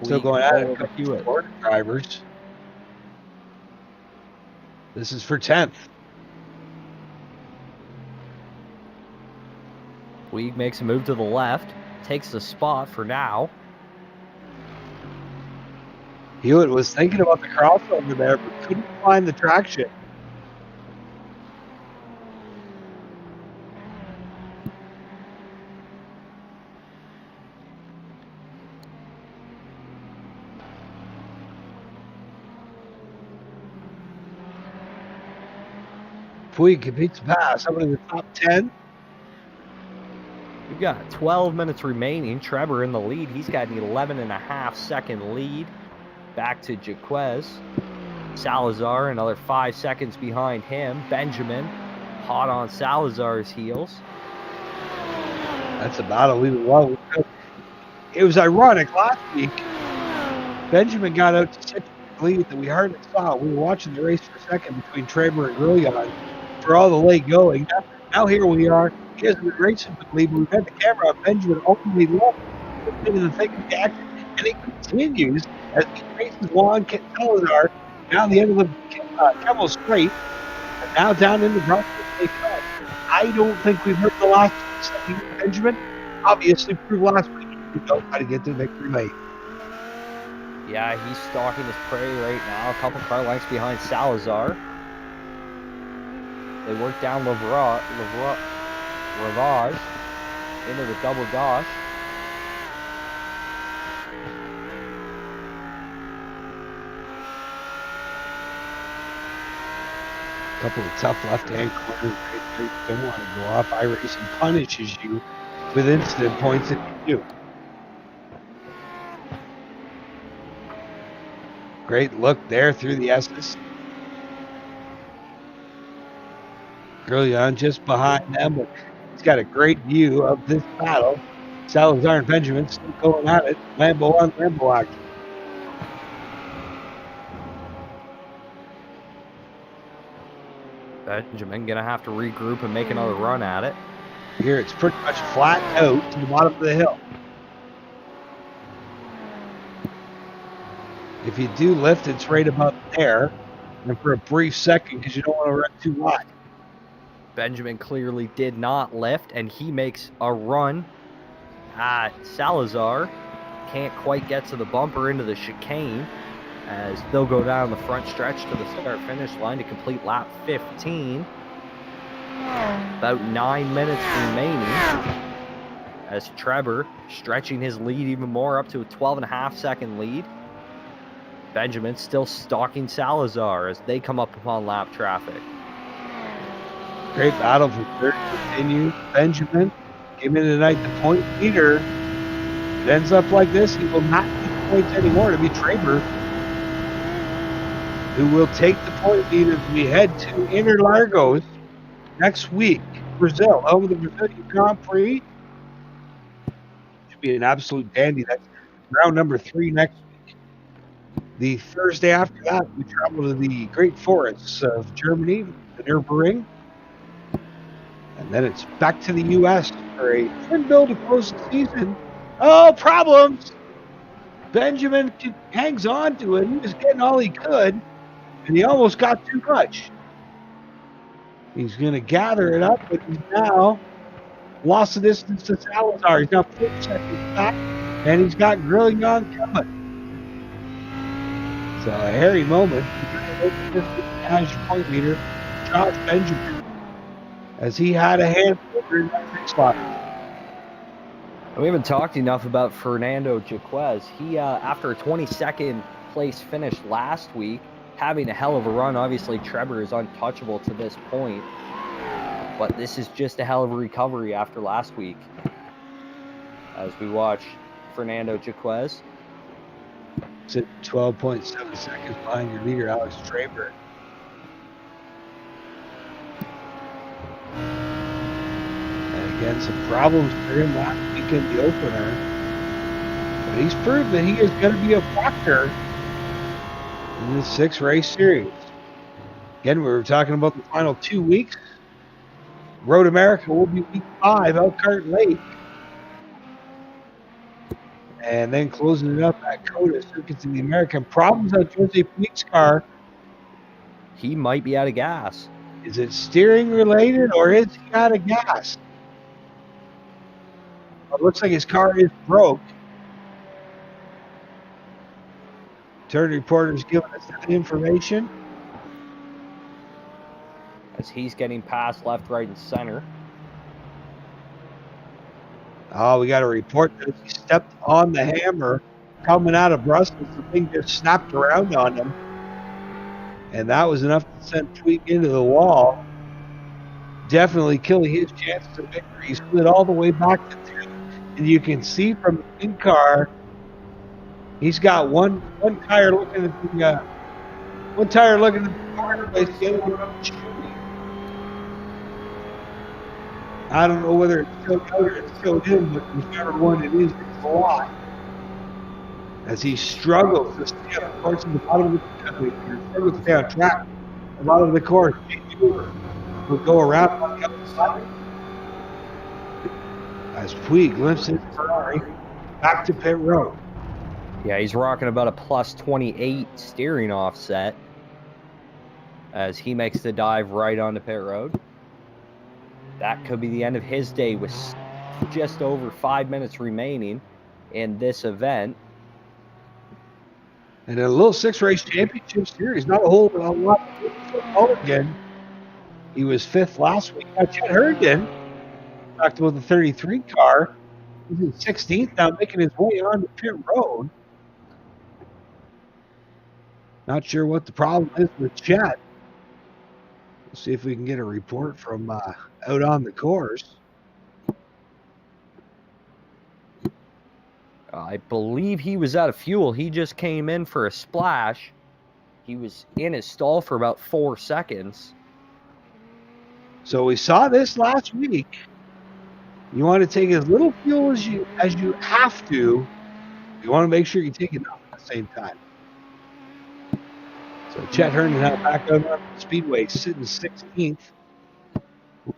Still going at it. Hewitt. Drivers. This is for 10th. Puig makes a move to the left. Takes the spot for now. Hewitt was thinking about the crossover there, but couldn't find the traction. Puig completes the pass. Up in the top 10. We've got 12 minutes remaining. Trevor in the lead. He's got an 11.5-second lead. Back to Jaquez. Salazar, another 5 seconds behind him. Benjamin, hot on Salazar's heels. That's a battle we would love. It was ironic last week. Benjamin got out to such a lead that we hardly saw. We were watching the race for second between Traber and Grillion for all the late going. Now here we are. He hasn't been racing with lead, but we've had the camera on Benjamin ultimately left into the thick of the action, and it continues as he races along Salazar down the end of the Kemal Straight, and now down into Brussels. I don't think we've heard the last second Benjamin. Obviously, proved last week we know how to get to victory late. Yeah, he's stalking his prey right now. A couple car lengths behind Salazar. They work down Ravage into the double dash. A couple of tough left-hand corners. They don't want to go off. iRacing punishes you with incident points if you do. Great look there through the S's. Grillion just behind them, but he's got a great view of this battle. Salazar and Benjamin still going at it. Lambo on Lambo action. Benjamin gonna have to regroup and make another run at it. Here it's pretty much flat out to the bottom of the hill. If you do lift, it's right about there, and for a brief second because you don't want to run too wide. Benjamin clearly did not lift, and he makes a run at Salazar. Can't quite get to the bumper into the chicane, as they'll go down the front stretch to the start-finish line to complete lap 15. About 9 minutes remaining, as Trevor stretching his lead even more up to a 12.5-second lead. Benjamin still stalking Salazar as they come up upon lap traffic. Great battle for third continues. Benjamin came in tonight the point leader. It ends up like this. He will not get points anymore to be Traber, who will take the point lead as we head to Interlagos next week. Brazil, home of the Brazilian Grand Prix. Should be an absolute dandy. That's round number 3 next week. The Thursday after that, we travel to the great forests of Germany, the Nürburgring. And then it's back to the U.S. for a twin bill to close the season. Oh, problems! Benjamin hangs on to it. He was getting all he could, and he almost got too much. He's going to gather it up, but he's now lost the distance to Salazar. He's now 4 seconds back, and he's got Grillion coming. So a hairy moment. As your point leader, Josh Benjamin, as he had a handful in that next spot. We haven't talked enough about Fernando Jaquez. He, after a 22nd place finish last week, having a hell of a run. Obviously, Trevor is untouchable to this point, but this is just a hell of a recovery after last week. as we watch Fernando Jaquez. Sit 12.7 seconds behind your leader, Alex Traber. And again, some problems for him last week in the opener. But he's proved that he is going to be a factor in this 6-race series. Again, we were talking about the final 2 weeks. Road America will be week 5, Elkhart Lake. And then closing it up at Coda Circuits in the American. Problems on Jose Puig's car. He might be out of gas. Is it steering related or is he out of gas? It looks like his car is broke. Turn reporter's giving us that information. As he's getting past left, right, and center. Oh, we got a report that he stepped on the hammer coming out of Brussels. The thing just snapped around on him. And that was enough to send Puig into the wall. Definitely killing his chances of victory. He slid all the way back to 2. And you can see from the in-car, he's got one tire looking at the corner, but the other one up the chimney. I don't know whether it's still out or it's still in, but whichever one it is, it's a lot. As he struggles to stay on the course at the bottom of the country, he struggles to stay on track. A lot of the course, will go around on the other side. As Puig lifts his Ferrari back to pit road. Yeah, he's rocking about a plus 28 steering offset as he makes the dive right onto pit road. That could be the end of his day with just over 5 minutes remaining in this event. And in a little 6-race championship series, not a whole lot of again. He was 5th last week. Now, Chet Herndon talked about the 33 car. He's in 16th now, making his way on the pit road. Not sure what the problem is with Chet. We'll see if we can get a report from out on the course. I believe he was out of fuel. He just came in for a splash. He was in his stall for about 4 seconds. So we saw this last week. You want to take as little fuel as you have to. You want to make sure you take enough at the same time. So Chet Herndon now back out on the speedway, sitting 16th.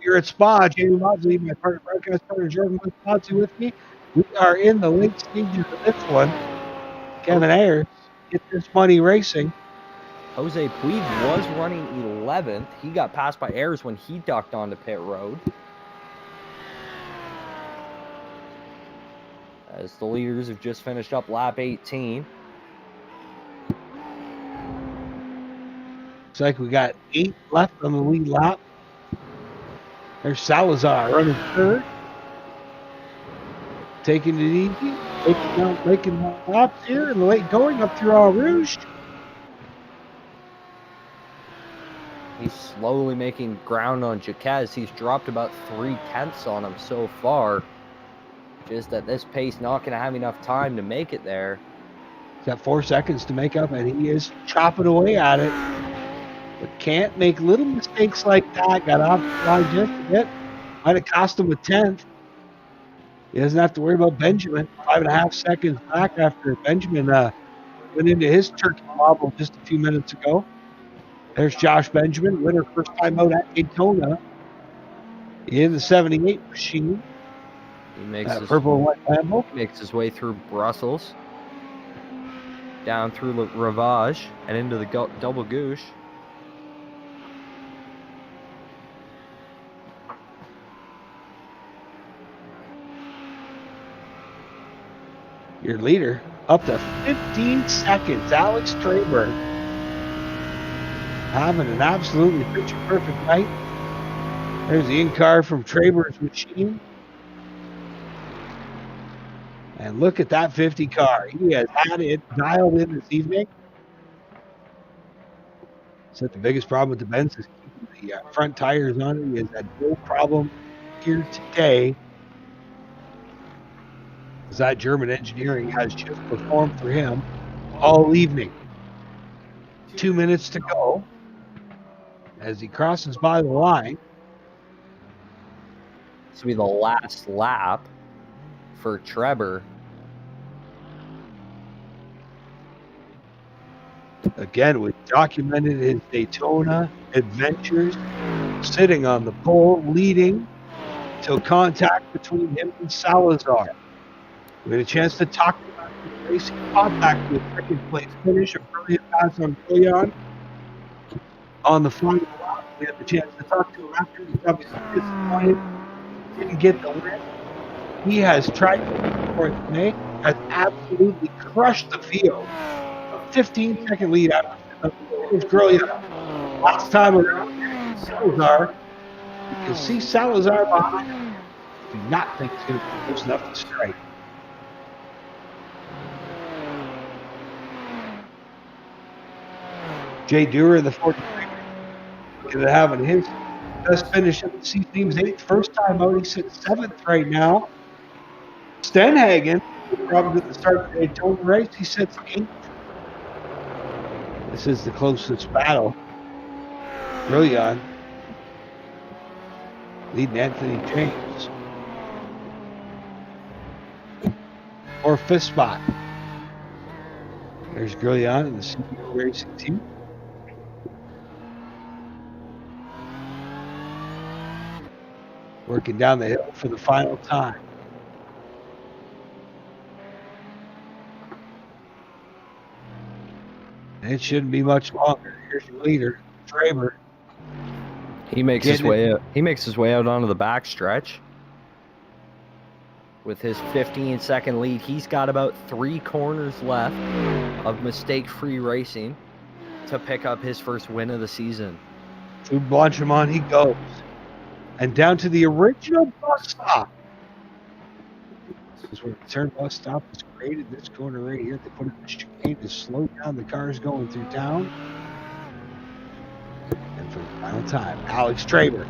We're at Spa. Jamie Maudsley, my partner, broadcast partner, Jordan Maudsley with me. We are in the late stages of this one. Kevin Ayers, Get This Money Racing. Jose Puig was running 11th. He got passed by Ayers when he ducked onto pit road. As the leaders have just finished up lap 18. Looks like we got 8 left on the lead lap. There's Salazar running 3rd. Taking it easy. Making laps here in the late going up through Eau Rouge. He's slowly making ground on Jaquez. He's dropped about 3/10 on him so far. Just at this pace, not going to have enough time to make it there. He's got 4 seconds to make up, and he is chopping away at it. But can't make little mistakes like that. Got off the line just a bit. Might have cost him a 10th. He doesn't have to worry about Benjamin. 5.5 seconds back after Benjamin went into his turkey wobble just a few minutes ago. There's Josh Benjamin, winner first time out at Daytona in the 78 machine. He makes his, purple and white Lambo. Makes his way through Brussels, down through Le Ravage, and into the double gauche. Your leader up to 15 seconds. Alex Traber having an absolutely picture-perfect night. There's the in-car from Traber's machine. And look at that 50 car. He has had it dialed in this evening. So the biggest problem with the Benz is keeping the front tires on it. He has had no problem here today. that German engineering has just performed for him all evening. 2 minutes to go as he crosses by the line. This will be the last lap for Trevor. Again, we documented his Daytona adventures, sitting on the pole, leading till contact between him and Salazar. We had a chance to talk about the racing contact with second place finish, a brilliant pass on Guillon. On the final lap, we had the chance to talk to him after. He's obviously disappointed. Didn't get the win. He has tried to for it today, has absolutely crushed the field. A 15-second lead out of Guillon. Last time around, Salazar. You can see Salazar behind him. Do not think he's going to be close enough to strike. Jay Dewar in the 43. Looking at having his best finish of the season. He was 8th first time out. He's 7th right now. Stenhagen, probably at the start of the Daytona race, he sits 8th. This is the closest battle. Brilliant. Leading Anthony James. Or 5th spot. There's Grillion in the CBO Racing team. Working down the hill for the final time. It shouldn't be much longer. Here's your leader, Traber. He makes his way out. He makes his way out onto the backstretch. With his 15-second lead, he's got about 3 corners left of mistake-free racing to pick up his first win of the season. Through Blanchimont he goes. And down to the original bus stop. This is where the turn bus stop was created. This corner right here, they put it in the chicane to slow down the cars going through town. And for the final time, Alex Traber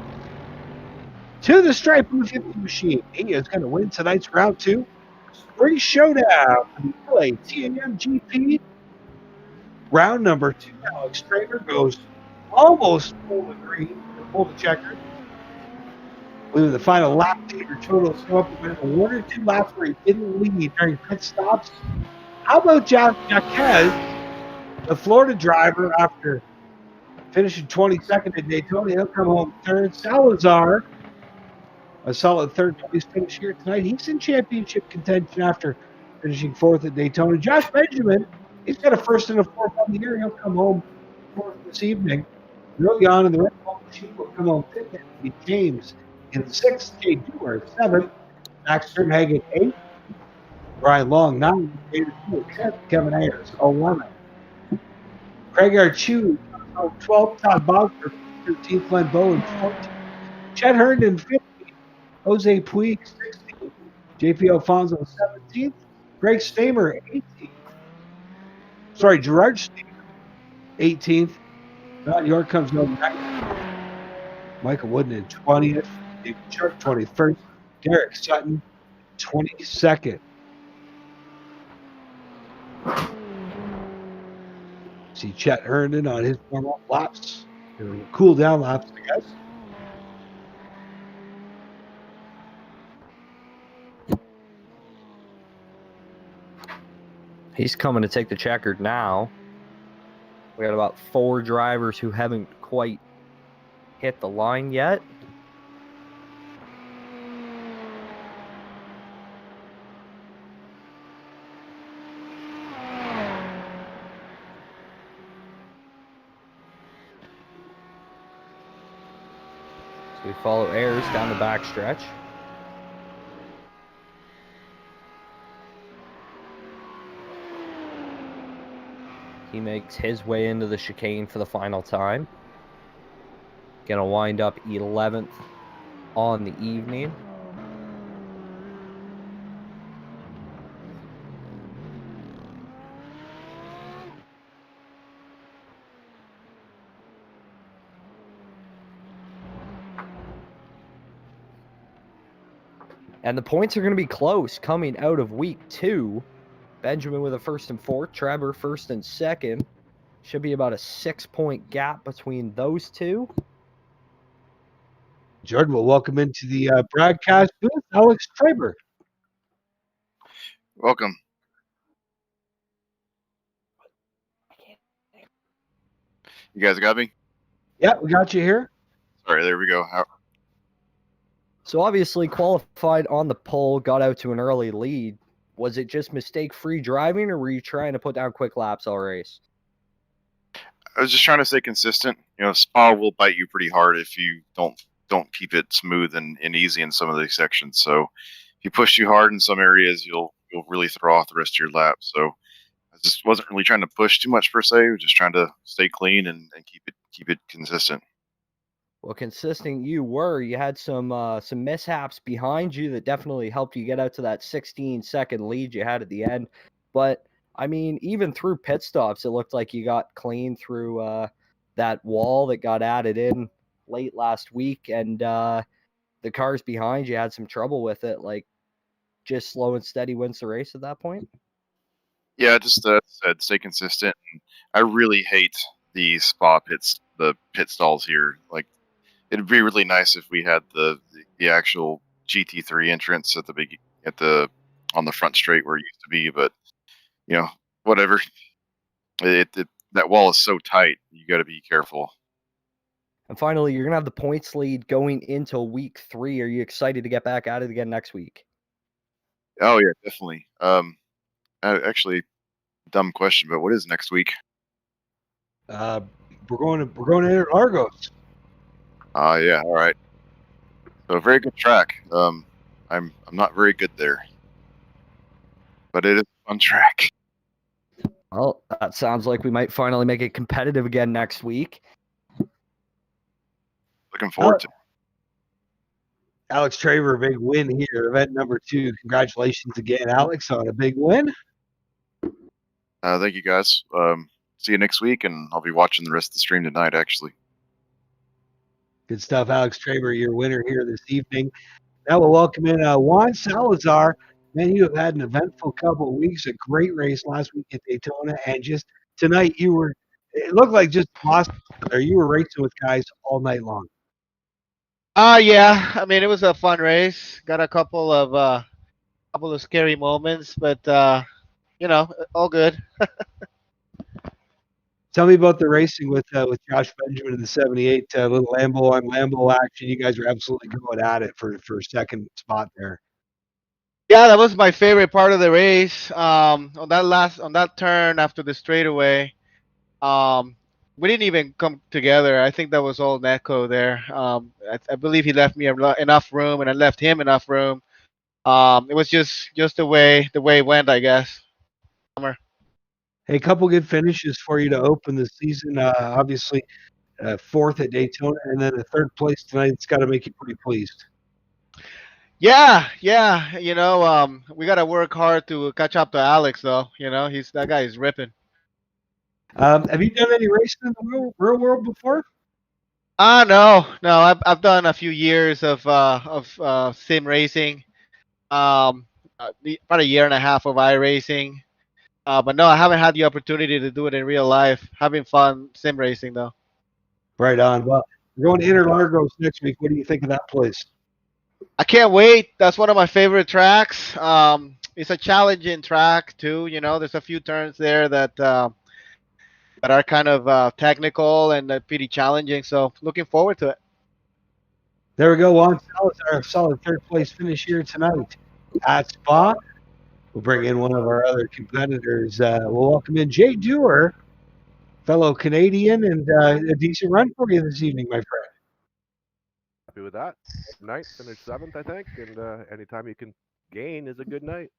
to the stripe of the 50 machine. He is going to win tonight's round 2. Spring Showdown for the LATAM GP. Round number 2. Alex Traber goes almost full to green, full to checker. With the final lap leader totals go up about 1 or 2 laps where he didn't lead during pit stops. How about Jacques, the Florida driver, after finishing 22nd at Daytona? He'll come home 3rd. Salazar, a solid 3rd place finish here tonight. He's in championship contention after finishing 4th at Daytona. Josh Benjamin, he's got a 1st and a 4th on the year. He'll come home 4th this evening. Grillion and the Red Bull machine will come home 5th. Anthony James in 6th, Jay Dewar 7th, Max Sternhagen 8th, Brian Long 9th, David Stewart 10th, Kevin Ayers 11th, Craig Archue 12th, Todd Bosworth 13th, Glenn Bowen 14th, Chet Herndon 15th, Jose Puig 16th, JP Alfonso 17th, Greg Stamer 18th, Gerard Stamer 18th, Don York comes over 19th, Michael Wooden in 20th, David Sharp 21st, Derek Sutton 22nd. See Chet Herndon on his normal laps, cool down laps, I guess. He's coming to take the checkered now. We got about 4 drivers who haven't quite hit the line yet. So we follow Ayers down the backstretch. He makes his way into the chicane for the final time. Gonna wind up 11th on the evening. And the points are going to be close coming out of week 2. Benjamin with a first and fourth, Trevor first and second. Should be about a 6-point gap between those two. Jordan, will welcome into the broadcast booth Alex Traber. Welcome. You guys got me? Yeah, we got you here. Sorry, there we go. So obviously qualified on the pole, got out to an early lead. Was it just mistake-free driving, or were you trying to put down quick laps all race? I was just trying to stay consistent. You know, Spa will bite you pretty hard if you don't keep it smooth and easy in some of these sections. So if you push too hard in some areas, you'll really throw off the rest of your lap. So I just wasn't really trying to push too much per se. I was just trying to stay clean and keep it consistent. Well, consistent you were. You had some mishaps behind you that definitely helped you get out to that 16-second lead you had at the end. But I mean, even through pit stops, it looked like you got clean through that wall that got added in late last week, and the cars behind you had some trouble with it. Like, just slow and steady wins the race at that point. Yeah, just said stay consistent. And I really hate the the pit stalls here. Like, it'd be really nice if we had the actual GT3 entrance at on the front straight where it used to be, but you know, whatever. That wall is so tight. You got to be careful. And finally, you're gonna have the points lead going into week 3. Are you excited to get back at it again next week? Oh yeah, definitely. Actually, dumb question, but what is next week? We're going to Argos. Yeah, all right. So a very good track. I'm not very good there, but it is a fun track. Well, that sounds like we might finally make it competitive again next week. Looking forward to it. Alex Traver, a big win here, event number 2. Congratulations again, Alex, on a big win. Thank you, guys. See you next week, and I'll be watching the rest of the stream tonight, actually. Good stuff, Alex Traver, your winner here this evening. Now we'll welcome in Juan Salazar. Man, you have had an eventful couple of weeks, a great race last week at Daytona, and just tonight it looked like just lost there. You were racing with guys all night long. Yeah. I mean, it was a fun race. Got a couple of scary moments, but all good. Tell me about the racing with Josh Benjamin in the 78, little Lambo on Lambo action. You guys were absolutely going at it for second spot there. Yeah, that was my favorite part of the race. On that turn after the straightaway, we didn't even come together. I think that was all Neko there. I believe he left me enough room, and I left him enough room. It was just the way it went, I guess. Hey, a couple good finishes for you to open the season. Obviously, 4th at Daytona, and then a 3rd place tonight. It's got to make you pretty pleased. Yeah. We gotta work hard to catch up to Alex, though. That guy is ripping. Have you done any racing in the real world before? No. I've done a few years of sim racing. About a year and a half of iRacing. But no, I haven't had the opportunity to do it in real life. Having fun sim racing though. Right on. Well, we're going to Interlagos next week. What do you think of that place? I can't wait. That's one of my favorite tracks. It's a challenging track too. There's a few turns there that are kind of technical and pretty challenging. So looking forward to it. There we go. Juan Salazar, a solid 3rd place finish here tonight at Spa. We'll bring in one of our other competitors. We'll welcome in Jay Dewar, fellow Canadian, and a decent run for you this evening, my friend. Happy with that. Night, finished 7th, I think, and anytime you can gain is a good night.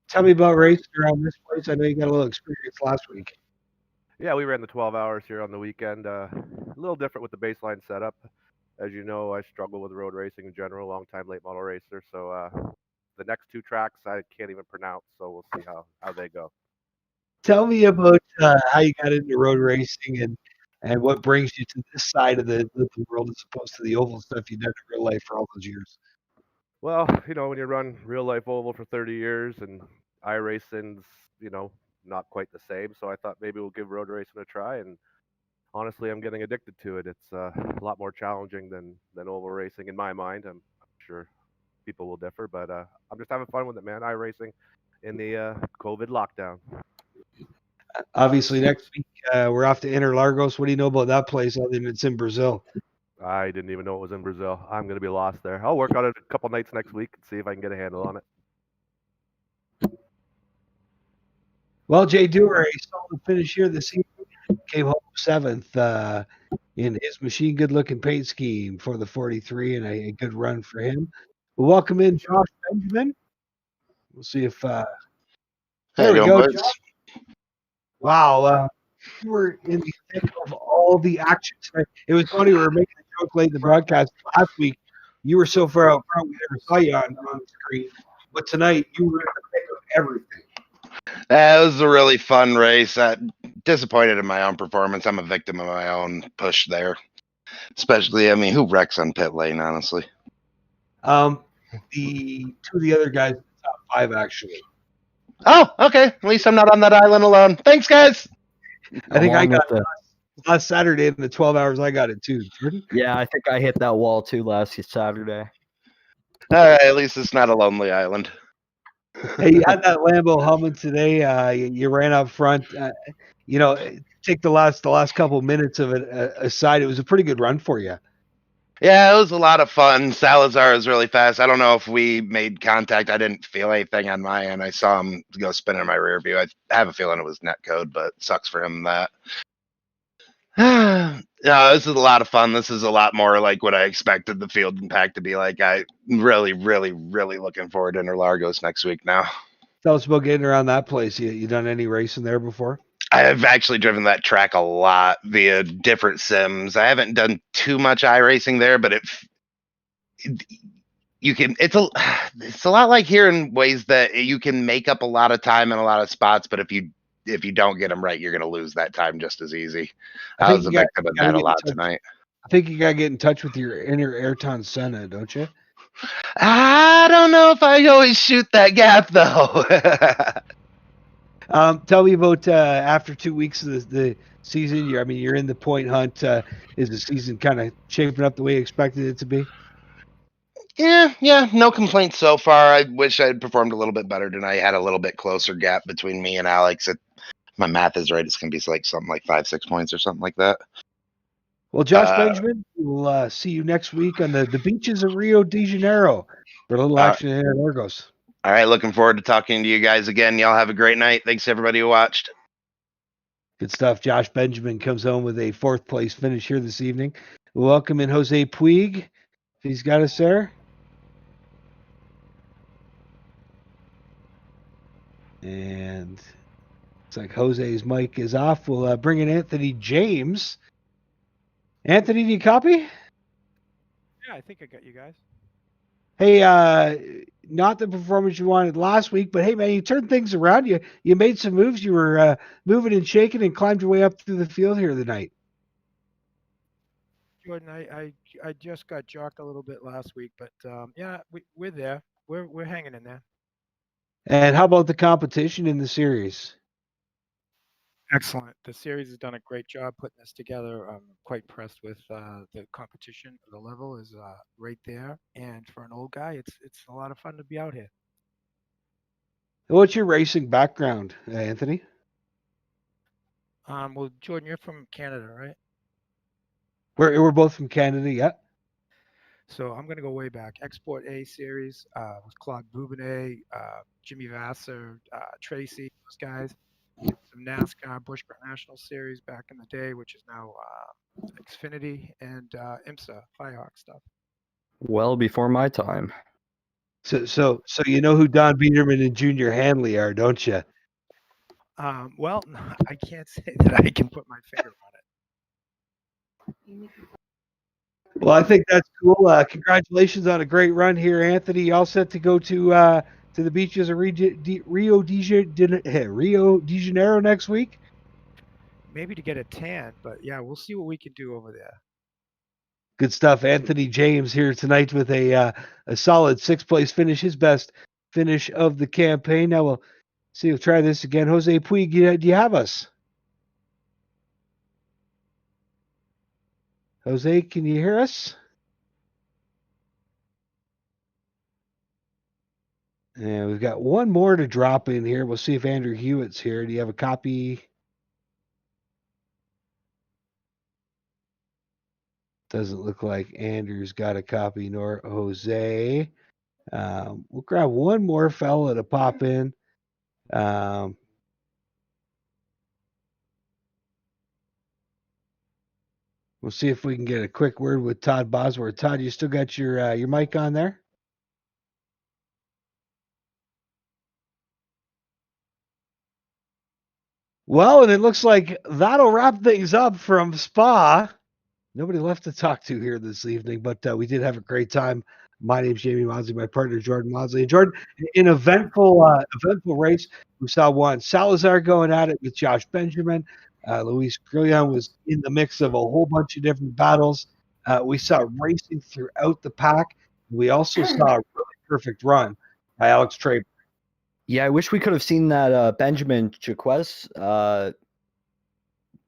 Tell me about racing around this place. I know you got a little experience last week. Yeah, we ran the 12 hours here on the weekend. A little different with the baseline setup. As you know, I struggle with road racing in general, long-time late model racer. So the next 2 tracks I can't even pronounce, so we'll see how they go. Tell me about how you got into road racing and what brings you to this side of the world as opposed to the oval stuff you've done in real life for all those years. Well, when you run real life oval for 30 years and iRacing's, not quite the same. So I thought maybe we'll give road racing a try. And honestly, I'm getting addicted to it. It's a lot more challenging than oval racing in my mind. I'm sure people will differ, but I'm just having fun with it, man. iRacing in the COVID lockdown. Obviously, next week we're off to Interlagos. What do you know about that place other than it's in Brazil? I didn't even know it was in Brazil. I'm going to be lost there. I'll work on it a couple nights next week and see if I can get a handle on it. Well, Jay Dewar, a solid finish here this evening. Came home seventh in his machine good-looking paint scheme for the 43, and a good run for him. We'll welcome in Josh Benjamin. We'll see if How there you we doing, go. boys? Josh. Wow, you were in the thick of all the action tonight. It was funny. We were making a joke late in the broadcast last week. You were so far out front, we never saw you on the screen. But tonight, you were in the thick of everything. It was a really fun race. Disappointed in my own performance. I'm a victim of my own push there. Especially, who wrecks on pit lane, honestly? The two of the other guys in the top five, actually. Oh, okay. At least I'm not on that island alone. Thanks, guys. I think I Along with got last Saturday in the 12 hours I got it too. Jordan? Yeah, I think I hit that wall too last Saturday. All right, at least it's not a lonely island. Hey, you had that Lambo humming today. You ran up front. Take the last couple minutes of it aside. It was a pretty good run for you. Yeah, it was a lot of fun. Salazar was really fast. I don't know if we made contact. I didn't feel anything on my end. I saw him go spin in my rear view. I have a feeling it was net code, but sucks for him that. No, this is a lot of fun. This is a lot more like what I expected the field impact to be like. I really, really, really looking forward to Interlagos next week now. Tell us about getting around that place. You done any racing there before? I've actually driven that track a lot via different sims. I haven't done too much iRacing there, but it's a lot like here in ways that you can make up a lot of time in a lot of spots, but if you don't get them right, you're going to lose that time just as easy. I was a victim of that a lot tonight. I think you got to get in touch with your inner Ayrton Senna, don't you? I don't know if I always shoot that gap, though. Tell me about after 2 weeks of the season. You're in the point hunt. Is the season kind of shaping up the way you expected it to be? Yeah, no complaints so far. I wish I had performed a little bit better tonight. I had a little bit closer gap between me and Alex. My math is right. It's going to be like something like 5-6 points or something like that. Well, Josh Benjamin, we'll see you next week on the beaches of Rio de Janeiro for a little action in Interlagos. All right, looking forward to talking to you guys again. Y'all have a great night. Thanks to everybody who watched. Good stuff. Josh Benjamin comes home with a fourth place finish here this evening. Welcome in Jose Puig, if he's got us there. And it's like Jose's mic is off. We'll bring in Anthony James. Anthony, do you copy? Yeah, I think I got you guys. Hey, not the performance you wanted last week, but hey, man, you turned things around. You made some moves. You were moving and shaking and climbed your way up through the field here tonight. Jordan, I just got jocked a little bit last week, but yeah, we're there. We're hanging in there. And how about the competition in the series? Excellent. The series has done a great job putting this together. I'm quite impressed with the competition. The level is right there, and for an old guy, it's a lot of fun to be out here. What's your racing background, Anthony? Well, Jordan, you're from Canada, right? We're both from Canada, yeah. So I'm going to go way back. Export A series with Claude Boubinet, Jimmy Vassar, Tracy, those guys. Some NASCAR Bushcraft National Series back in the day, which is now Xfinity, and IMSA Firehawk stuff. Well before my time. So you know who Don Biederman and Junior Hanley are, don't you? Well, I can't say that I can put my finger on it. Well, I think that's cool. Congratulations on a great run here, Anthony. You all set to go to the beaches of Rio de Janeiro next week? Maybe to get a tan, but yeah, we'll see what we can do over there. Good stuff. Anthony James here tonight with a solid 6th place finish, his best finish of the campaign. Now we'll see. We'll try this again. Jose Puig, do you have us? Jose, can you hear us? And we've got one more to drop in here. We'll see if Andrew Hewitt's here. Do you have a copy? Doesn't look like Andrew's got a copy, nor Jose. We'll grab one more fella to pop in. We'll see if we can get a quick word with Todd Bosworth. Todd, you still got your mic on there? Well, and it looks like that'll wrap things up from Spa. Nobody left to talk to here this evening, but we did have a great time. My name's Jamie Maudsley, my partner Jordan Maudsley. And Jordan, in eventful race, we saw Juan Salazar going at it with Josh Benjamin. Luis Grillion was in the mix of a whole bunch of different battles. We saw racing throughout the pack. We also saw a really perfect run by Alex Traber. Yeah, I wish we could have seen that Benjamin Jaquez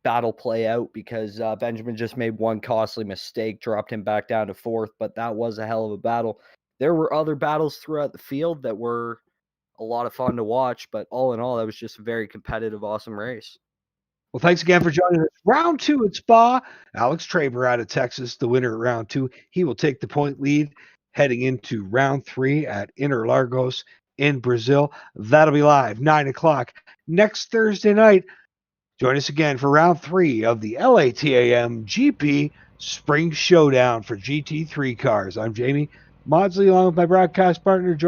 battle play out, because Benjamin just made one costly mistake, dropped him back down to 4th, but that was a hell of a battle. There were other battles throughout the field that were a lot of fun to watch, but all in all, that was just a very competitive, awesome race. Well, thanks again for joining us. Round 2 at Spa. Alex Traber out of Texas, the winner at round 2. He will take the point lead heading into round 3 at Interlagos in Brazil. That'll be live 9 o'clock next Thursday night. Join us again for round 3 of the LATAM GP Spring Showdown for GT3 cars. I'm Jamie Maudsley, along with my broadcast partner, Jordan.